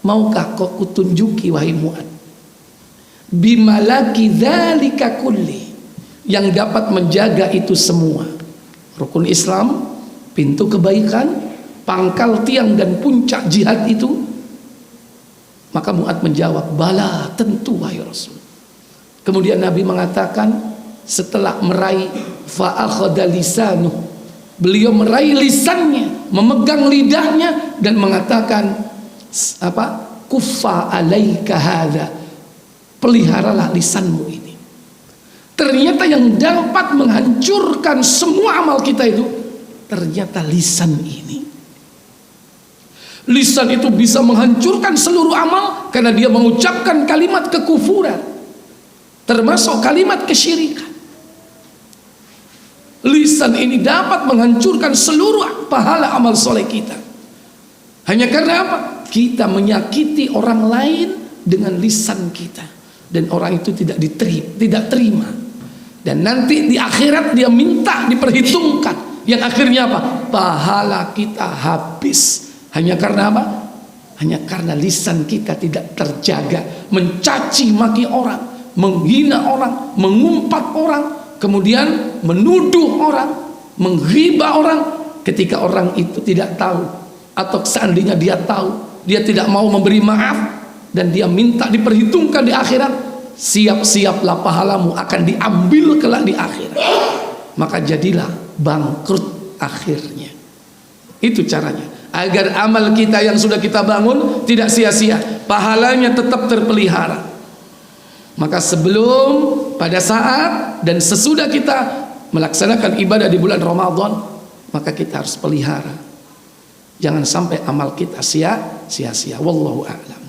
maukah kau kutunjuki wahai Mu'ad, bimalaki dzalika kulli, yang dapat menjaga itu semua, rukun Islam, pintu kebaikan, pangkal tiang dan puncak jihad itu. Maka Mu'ad menjawab, bala, tentu wahai Rasul. Kemudian Nabi mengatakan, setelah meraih fa'akhadha lisanuh, beliau meraih lisannya, memegang lidahnya dan mengatakan apa? Kuffa alaika hadza, peliharalah lisanmu ini. Ternyata yang dapat menghancurkan semua amal kita itu ternyata lisan ini. Lisan itu bisa menghancurkan seluruh amal karena dia mengucapkan kalimat kekufuran, termasuk kalimat kesyirikan. Lisan ini dapat menghancurkan seluruh pahala amal soleh kita. Hanya karena apa? Kita menyakiti orang lain dengan lisan kita, dan orang itu tidak terima. Dan nanti di akhirat dia minta diperhitungkan, yang akhirnya apa? Pahala kita habis. Hanya karena apa? Hanya karena lisan kita tidak terjaga, mencaci maki orang, menghina orang, mengumpat orang, kemudian menuduh orang, menghibah orang ketika orang itu tidak tahu, atau seandainya dia tahu, dia tidak mau memberi maaf dan dia minta diperhitungkan di akhirat. Siap-siaplah pahalamu akan diambil kelak di akhirat. Maka jadilah bangkrut akhirnya. Itu caranya, agar amal kita yang sudah kita bangun tidak sia-sia, pahalanya tetap terpelihara. Maka sebelum, pada saat, dan sesudah kita melaksanakan ibadah di bulan Ramadan, maka kita harus pelihara. Jangan sampai amal kita sia-sia. Wallahu a'lam.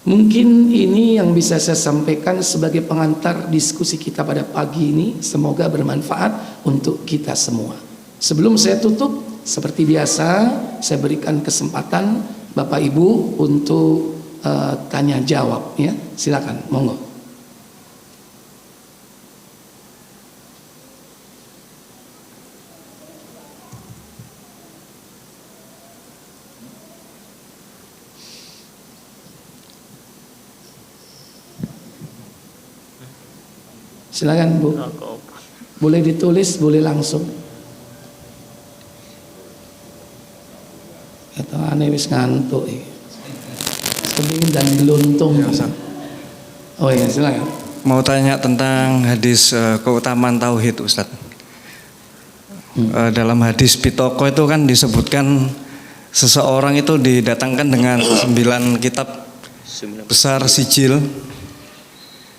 Mungkin ini yang bisa saya sampaikan sebagai pengantar diskusi kita pada pagi ini. Semoga bermanfaat untuk kita semua. Sebelum saya tutup, seperti biasa saya berikan kesempatan Bapak Ibu untuk tanya jawab, ya. Silakan, monggo. Silakan Bu. Boleh ditulis, boleh langsung. Kata aneh wis ngantuk iki. Sedingin dan geluntung. Oh iya, silakan. mau tanya tentang hadis keutamaan tauhid, Ustaz. Dalam hadis Pitoko itu kan disebutkan seseorang itu didatangkan dengan 9 kitab besar sijil.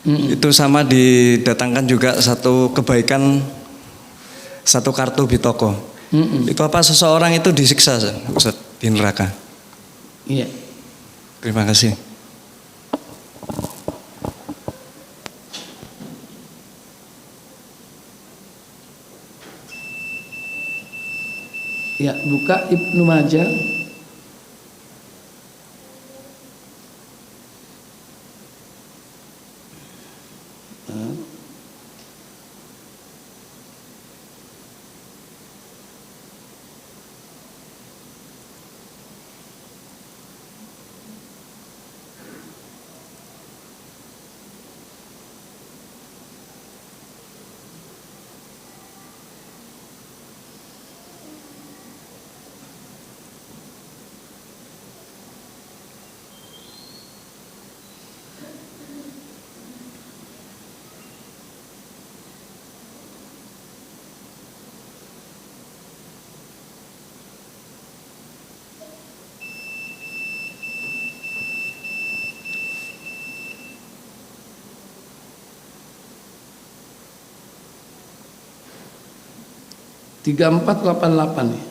Itu sama didatangkan juga satu kebaikan, satu kartu Pitoko. Itu apa seseorang itu disiksa, Ustaz, di neraka? Iya. Terima kasih. Ya, buka Ibnu Majah. Tiga 3488 nih.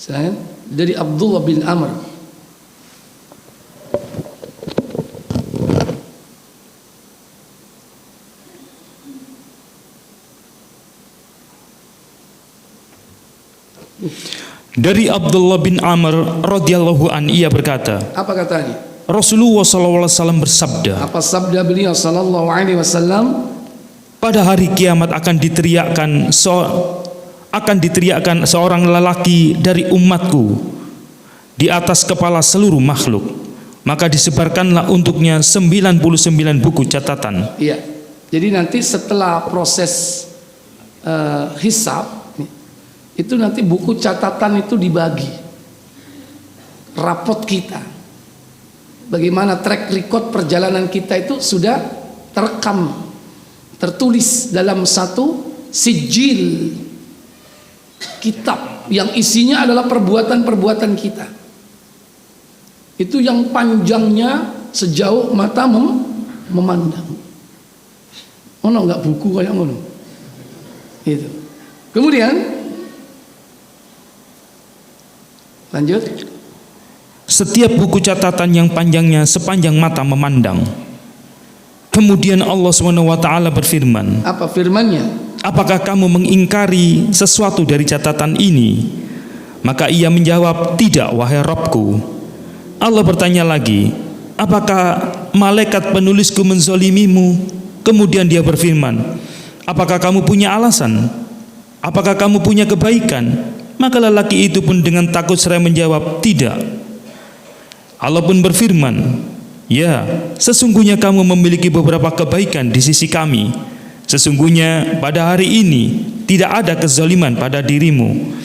Saya dari Abdullah bin Amr. Dari Abdullah bin Amr radhiyallahu an, ia berkata, Apa katanya? Rasulullah SAW bersabda, Apa sabda beliau sallallahu alaihi wasallam? pada hari kiamat akan diteriakkan seorang lelaki dari umatku di atas kepala seluruh makhluk, maka disebarkanlah untuknya 99 buku catatan. Iya. Jadi nanti setelah proses hisab itu nanti buku catatan itu dibagi, rapot kita, bagaimana track record perjalanan kita itu sudah terekam, tertulis dalam satu sijil kitab yang isinya adalah perbuatan-perbuatan kita. Itu yang panjangnya sejauh mata memandang. Ono nggak buku kayak ngono? Itu. Kemudian lanjut. Setiap buku catatan yang panjangnya sepanjang mata memandang. Kemudian Allah SWT berfirman, Apa firmannya? apakah kamu mengingkari sesuatu dari catatan ini? Maka ia menjawab, tidak wahai Rabbku. Allah bertanya lagi, apakah malaikat penulisku menzolimimu? Kemudian dia berfirman, apakah kamu punya alasan? Apakah kamu punya kebaikan? Maka lelaki itu pun dengan takut seraya menjawab, tidak. Allah pun berfirman, ya, sesungguhnya kamu memiliki beberapa kebaikan di sisi kami. Sesungguhnya pada hari ini tidak ada kezaliman pada dirimu.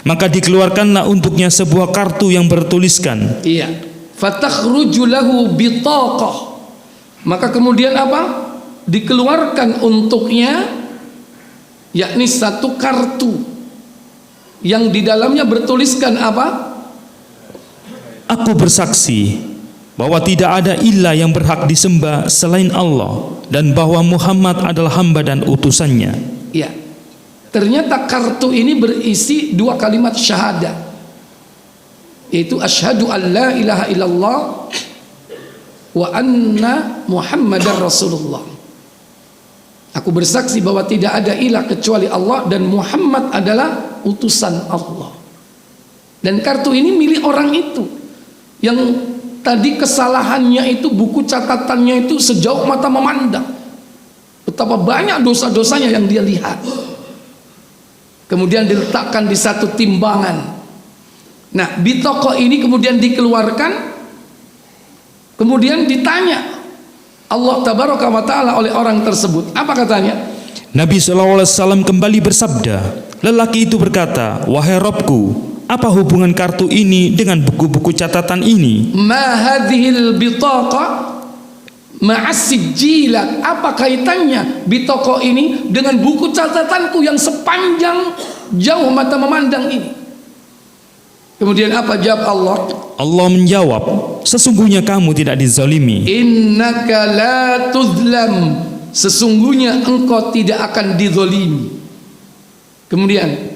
Maka dikeluarkanlah untuknya sebuah kartu yang bertuliskan, Iya. Fatakhruju lahu bitaqah. Maka kemudian apa? Dikeluarkan untuknya yakni satu kartu yang di dalamnya bertuliskan apa? aku bersaksi bahwa tidak ada ilah yang berhak disembah selain Allah dan bahwa Muhammad adalah hamba dan utusannya. Ya. Ternyata kartu ini berisi 2 kalimat syahadat, yaitu asyhadu an la ilaha illallah wa anna Muhammadar Rasulullah. Aku bersaksi bahwa tidak ada ilah kecuali Allah dan Muhammad adalah utusan Allah. Dan kartu ini milik orang itu yang tadi kesalahannya itu, buku catatannya itu sejauh mata memandang. Betapa banyak dosa-dosanya yang dia lihat. Kemudian diletakkan di satu timbangan. Nah, bitaqah ini kemudian dikeluarkan, kemudian ditanya Allah tabaraka wa ta'ala oleh orang tersebut. Apa katanya? Nabi SAW kembali bersabda, Lelaki itu berkata, "Wahai Robku, apa hubungan kartu ini dengan buku-buku catatan ini?" Ma hadhil bitaqa ma'as sijilat. Apa kaitannya bitaqah ini dengan buku catatanku yang sepanjang jauh mata memandang ini? Kemudian apa jawab Allah? Allah menjawab, "Sesungguhnya kamu tidak dizalimi." Innaka la tuzlam. Sesungguhnya engkau tidak akan dizalimi. Kemudian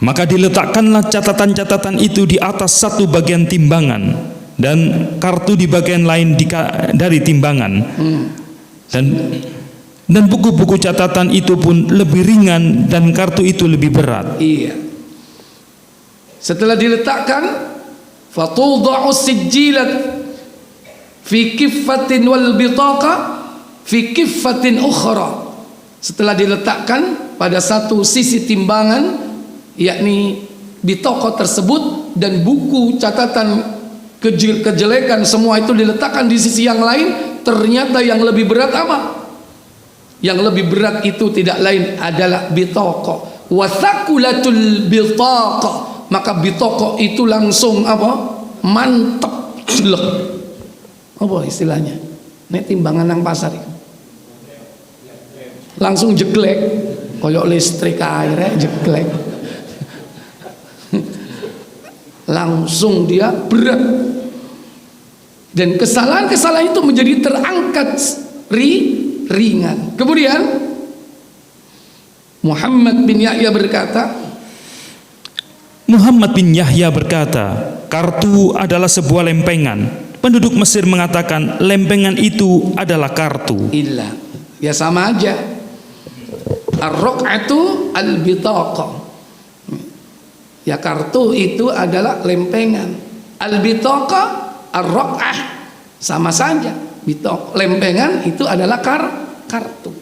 maka diletakkanlah catatan-catatan itu di atas satu bagian timbangan dan kartu di bagian lain dari timbangan. Dan buku-buku catatan itu pun lebih ringan dan kartu itu lebih berat. Iya. Setelah diletakkan, fatudha'u sijjilat fi kiffatin wal bitaqa fi kiffatin ukhra. Setelah diletakkan pada satu sisi timbangan, yakni bitaqah tersebut, dan buku catatan kejelekan semua itu diletakkan di sisi yang lain, ternyata yang lebih berat apa? Yang lebih berat itu tidak lain adalah bitaqah. Wa thaqulatul bitaqah. Maka bitaqah itu langsung apa? Mantep, jelek. Apa istilahnya? Nek timbangan nang pasar itu. Langsung jeglek, koyok listrik airnya jeglek. Langsung dia berat. Dan kesalahan-kesalahan itu menjadi terangkat ringan. Kemudian Muhammad bin Yahya berkata, kartu adalah sebuah lempengan. Penduduk Mesir mengatakan lempengan itu adalah kartu. Illa, ya sama aja. Ar-raq'atu al-bitaqah. Ya kartu itu adalah lempengan. Al-bitaqah ar-raq'ah, sama saja. Lempengan itu adalah kartu.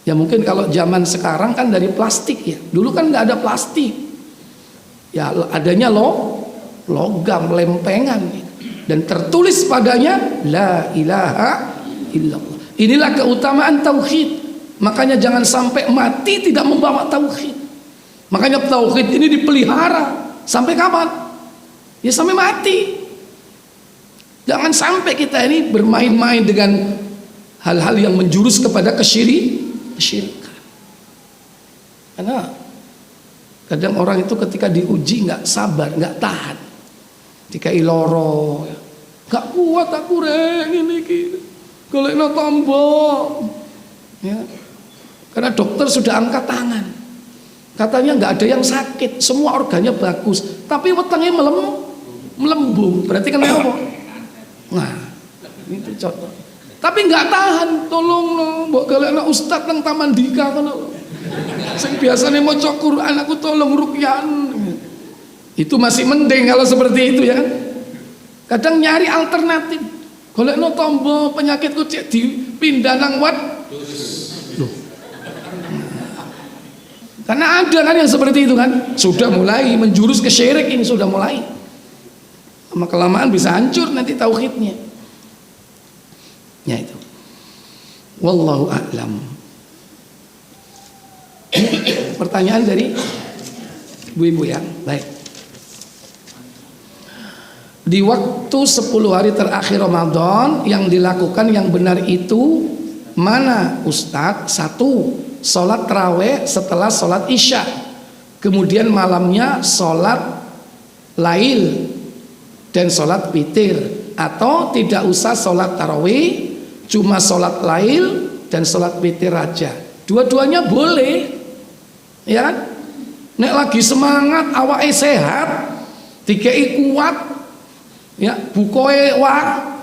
Ya mungkin kalau zaman sekarang kan dari plastik ya. Dulu kan nggak ada plastik. Ya adanya logam, lempengan, dan tertulis padanya la ilaha illallah. Inilah keutamaan tauhid. Makanya jangan sampai mati tidak membawa tauhid. Makanya tauhid ini dipelihara sampai kapan? Ya sampai mati. Jangan sampai kita ini bermain-main dengan hal-hal yang menjurus kepada kesyirikan. Karena kadang orang itu ketika diuji nggak sabar, nggak tahan. Dikai loro, nggak kuat aku reng ini gitu. Golekno tombol. Ya. Karena dokter sudah angkat tangan. Katanya nggak ada yang sakit, semua organnya bagus, tapi wetenge melembung. Berarti kan apa? Nah, itu contoh. Tapi nggak tahan, tolong no, mbok golekno ustaz nang Taman Dika kono. Sing biasane maca Quran aku tolong rukyan. Itu masih mending kalau seperti itu ya. Kadang nyari alternatif. Golekno tombo penyakitku cek dipindah nang loh. Karena ada kan yang seperti itu kan. Sudah mulai menjurus ke syirik, ini sudah mulai. Lama kelamaan bisa hancur nanti tauhidnya. Ya itu. Wallahu a'lam. Pertanyaan dari ibu-ibu ya. Baik. Di waktu 10 hari terakhir Ramadan yang dilakukan yang benar itu mana Ustadz? 1. Sholat tarawih setelah sholat isya. Kemudian malamnya sholat lail dan sholat witir. Atau tidak usah sholat tarawih, cuma sholat lail dan sholat witir aja. Dua-duanya boleh. Ya, nek lagi semangat, awake sehat, dikei kuat, ya bukoe wah.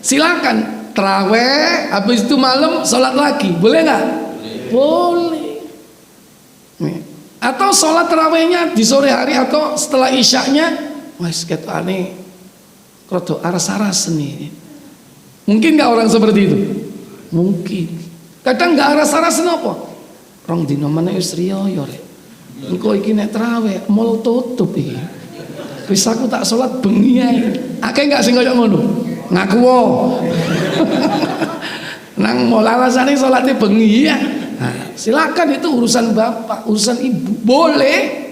Silakan tarawih, habis itu malam sholat lagi, boleh nggak? Boleh. Atau sholat tarawihnya di sore hari atau setelah isyaknya, wes ketane krodo aras-aras nih. Mungkin nggak orang seperti itu? Mungkin. Kadang nggak aras-aras apa? Rong dino mana Yusriyo rek. Engko iki nek tarawih mall tutup iki. Wis aku tak sholat bengi ae. Akeh nggak sing koyo ngono? Ngaku wo. Nang mall alasane salate bengi ya. Nah, silakan, itu urusan bapak, urusan ibu, boleh.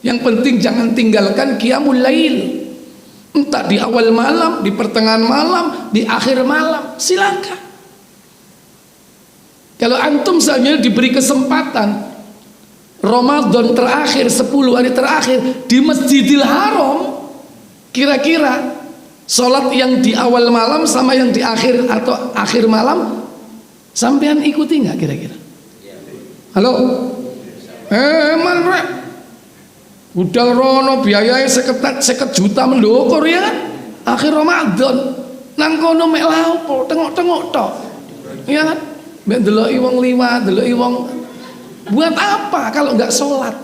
Yang penting jangan tinggalkan qiyamul lail, entah di awal malam, di pertengahan malam, di akhir malam, silakan. Kalau antum misalnya diberi kesempatan Ramadan terakhir, 10 hari terakhir di Masjidil Haram, kira-kira sholat yang di awal malam sama yang di akhir atau akhir malam sampean ikuti nggak kira-kira? Halo? Man rek, udah rono biayanya 50 juta mendokur ya kan? Akhir Ramadan nang kono mek laopo, tengok-tengok tok. Ya kan? Mek deloki wong liwat, deloki wong, buat apa kalau nggak sholat?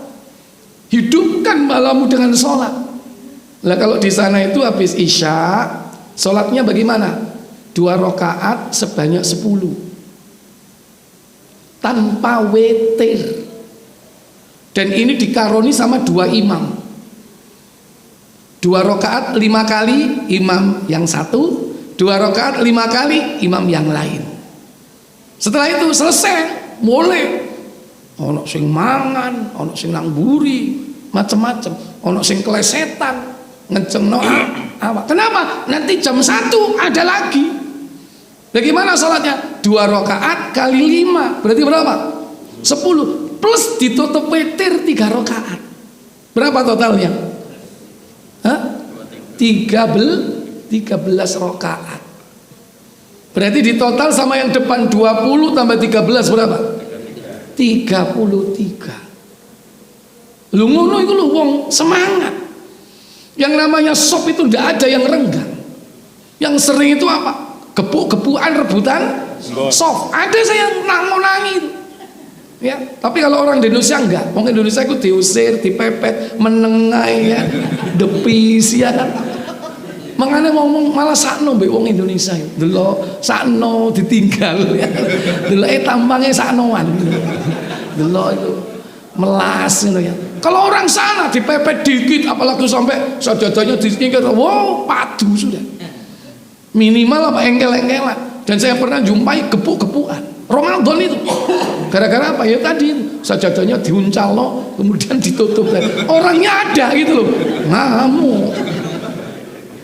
Hidupkan malammu dengan sholat. Lah kalau di sana itu habis isya, sholatnya bagaimana? 2 rakaat sebanyak 10 tanpa witir. Dan ini dikaroni sama 2 imam. 2 rakaat 5 kali imam yang satu, 2 rakaat 5 kali imam yang lain. Setelah itu selesai, boleh. Ono sing mangan, ono sing nang mburi, macem-macem. Ono sing kelesetan, ngecengno awak. Kenapa? Nanti jam 1 ada lagi. Bagaimana sholatnya? 2 rakaat kali 5, berarti berapa? 10 plus ditutup witir 3 rakaat. Berapa totalnya? 13 rakaat. Berarti di total sama yang depan 20 tambah 13 berapa? 33. Lu ngono iku lu wong semangat. Yang namanya sop itu ndak ada yang renggang. Yang sering itu apa? Gepuk-gepukan rebutan sop. Ada saya nangis. Ya, tapi kalau orang di Indonesia enggak. Wong Indonesia itu diusir, dipepet, menengai ya, depis ya kan. Mangane ngomong malah sakno mbek wong Indonesia. Delok sakno ditinggal ya. Deloke tampangnya saknoan. Delok itu melas gitu ya. Kalau orang sana dipepet dikit apalagi sampai sajadahnya disingkir, wow, padu sudah. Minimal apa engkel-engkelan. Dan saya pernah jumpai gepuk-gepukan Ramadan itu. Gara-gara apa? Ya tadi sajadahnya diuncal loh, kemudian ditutup. Orangnya ada gitu loh. Ngamuk.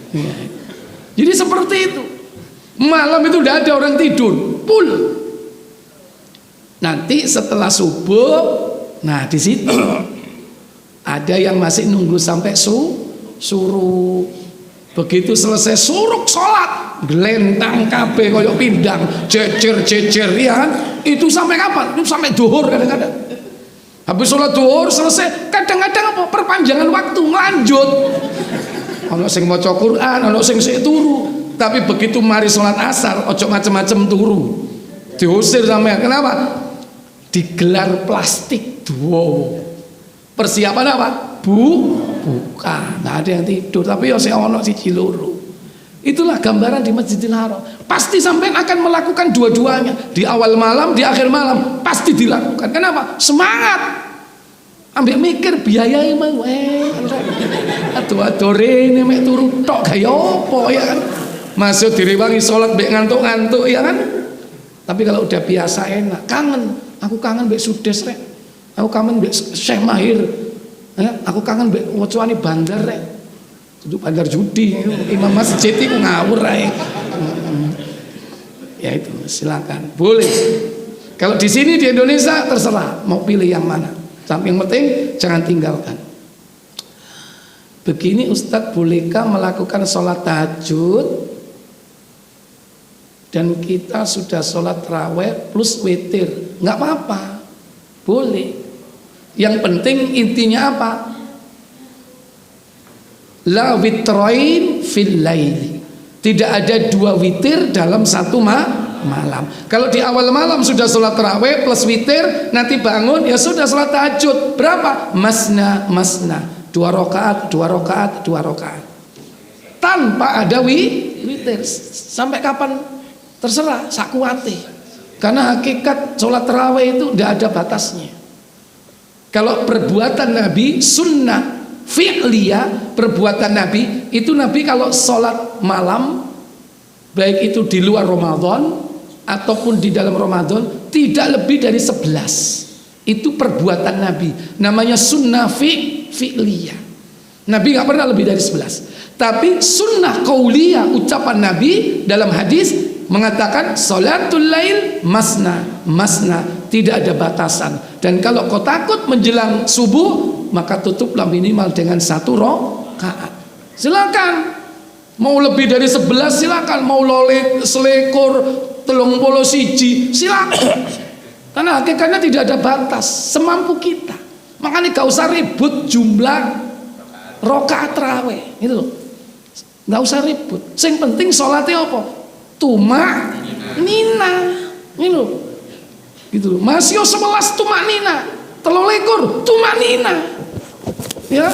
Ya. Jadi seperti itu. Malam itu udah ada orang tidur, full. Nanti setelah subuh, nah di situ ada yang masih nunggu sampai suruh. Begitu selesai suruk sholat, gelentang kabeh koyok pindang, jejer ya kan? Itu sampai kapan? Itu sampai duhur kadang-kadang. Habis sholat duhur selesai, kadang-kadang apa? Perpanjangan waktu, lanjut. Ono sing maca Quran, ono sing sik turu. Tapi begitu mari sholat asar, ojo macem-macem turu. Diusir sampean. Kenapa? Digelar plastik duo. Persiapan apa? Bukan. Nggak ada yang tidur, tapi ya sing ono siji loro. Itulah gambaran di Masjidil Haram. Pasti sampean akan melakukan dua-duanya. Di awal malam, di akhir malam, pasti dilakukan. Kenapa? Semangat. Ambek mikir biayanya mau aduh rene mek turu tok gaya apa ya kan, masuk direwangi sholat mbek ngantuk-ngantuk ya kan. Tapi kalau udah biasa enak, aku kangen mbek Sudes rek, aku kangen mbek Syekh Mahir ya, aku kangen mbek wocone bandar rek, itu bandar judi imam masjid itu ngawur rek. Ya itu silakan, boleh. Kalau di sini di Indonesia terserah mau pilih yang mana. Tapi yang penting jangan tinggalkan. Begini Ustadz, bolehkah melakukan sholat tahajud dan kita sudah sholat raweh plus witir? Nggak apa-apa, boleh. Yang penting intinya apa? La witrain fil laili. Tidak ada 2 witir dalam satu malam. Kalau di awal malam sudah sholat tarawih plus witir, nanti bangun ya sudah sholat tahajud. Berapa? Masna 2 rakaat tanpa ada witir. Sampai kapan terserah, sakuate. Karena hakikat sholat tarawih itu tidak ada batasnya. Kalau perbuatan Nabi sunnah fi'liyah, perbuatan Nabi itu, Nabi kalau sholat malam baik itu di luar Ramadan ataupun di dalam Ramadan tidak lebih dari 11. Itu perbuatan Nabi, namanya sunnah fi'liyah. Nabi nggak pernah lebih dari 11. Tapi sunnah qauliyah, ucapan Nabi dalam hadis mengatakan salatul lail masna, tidak ada batasan. Dan kalau kau takut menjelang subuh, maka tutuplah minimal dengan 1 rakaat. Silakan. Mau lebih dari 11 silakan, mau selekur 31 silakan. Karena hakikatnya tidak ada batas, semampu kita. Makanya gak usah ribut jumlah rakaat tarawih, gitu loh. Gak usah ribut. Yang penting sholatnya apa? Tumak nina, gitu loh. Gitu loh. Masih 11 tumak nina, 23 tumak nina. Ya.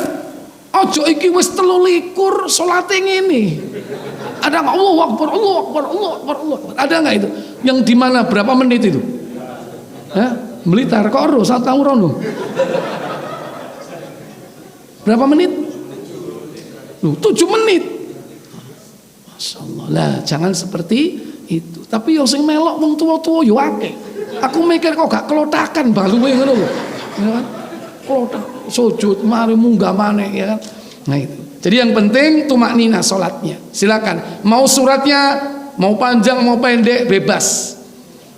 Ojo iki wis 23 salate ngene. Ada enggak Allahu Akbar, Allahu Akbar, Allahu Akbar, Allahu Akbar? Ada enggak itu? Yang di mana berapa menit itu? Hah? Blitar kok ro sak tahu rono. Berapa menit? 7 menit. Masyaallah. Lah, jangan seperti itu. Tapi yo sing melok wong tuwa-tuwa yo akeh. Aku mikir kok gak kelotakan baluwe ngono lho. Ya kan? Kelotak sujud mari munggah maneh ya kan. Nah itu. Jadi yang penting tumaknina salatnya. Silakan. Mau suratnya mau panjang mau pendek bebas.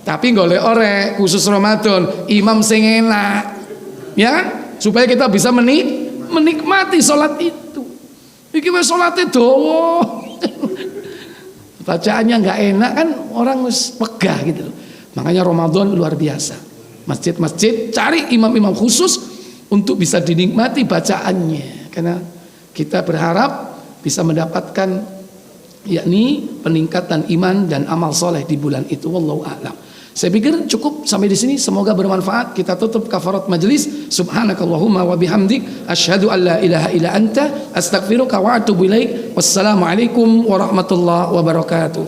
Tapi golek orek khusus Ramadan imam sing enak. Ya kan? Supaya kita bisa menikmati salat itu. Iki wis salate dawa. Bacaannya enggak enak kan orang wis pegah gitu loh. Makanya Ramadan luar biasa. Masjid-masjid cari imam-imam khusus untuk bisa dinikmati bacaannya, karena kita berharap bisa mendapatkan yakni peningkatan iman dan amal soleh di bulan itu. Wallahu a'lam. Saya pikir cukup sampai di sini, semoga bermanfaat. Kita tutup kafarat majelis. Subhanakallahumma wa bihamdik asyhadu an la ilaha illa anta astaghfiruka wa atubu ilaik. Wassalamualaikum warahmatullahi wabarakatuh.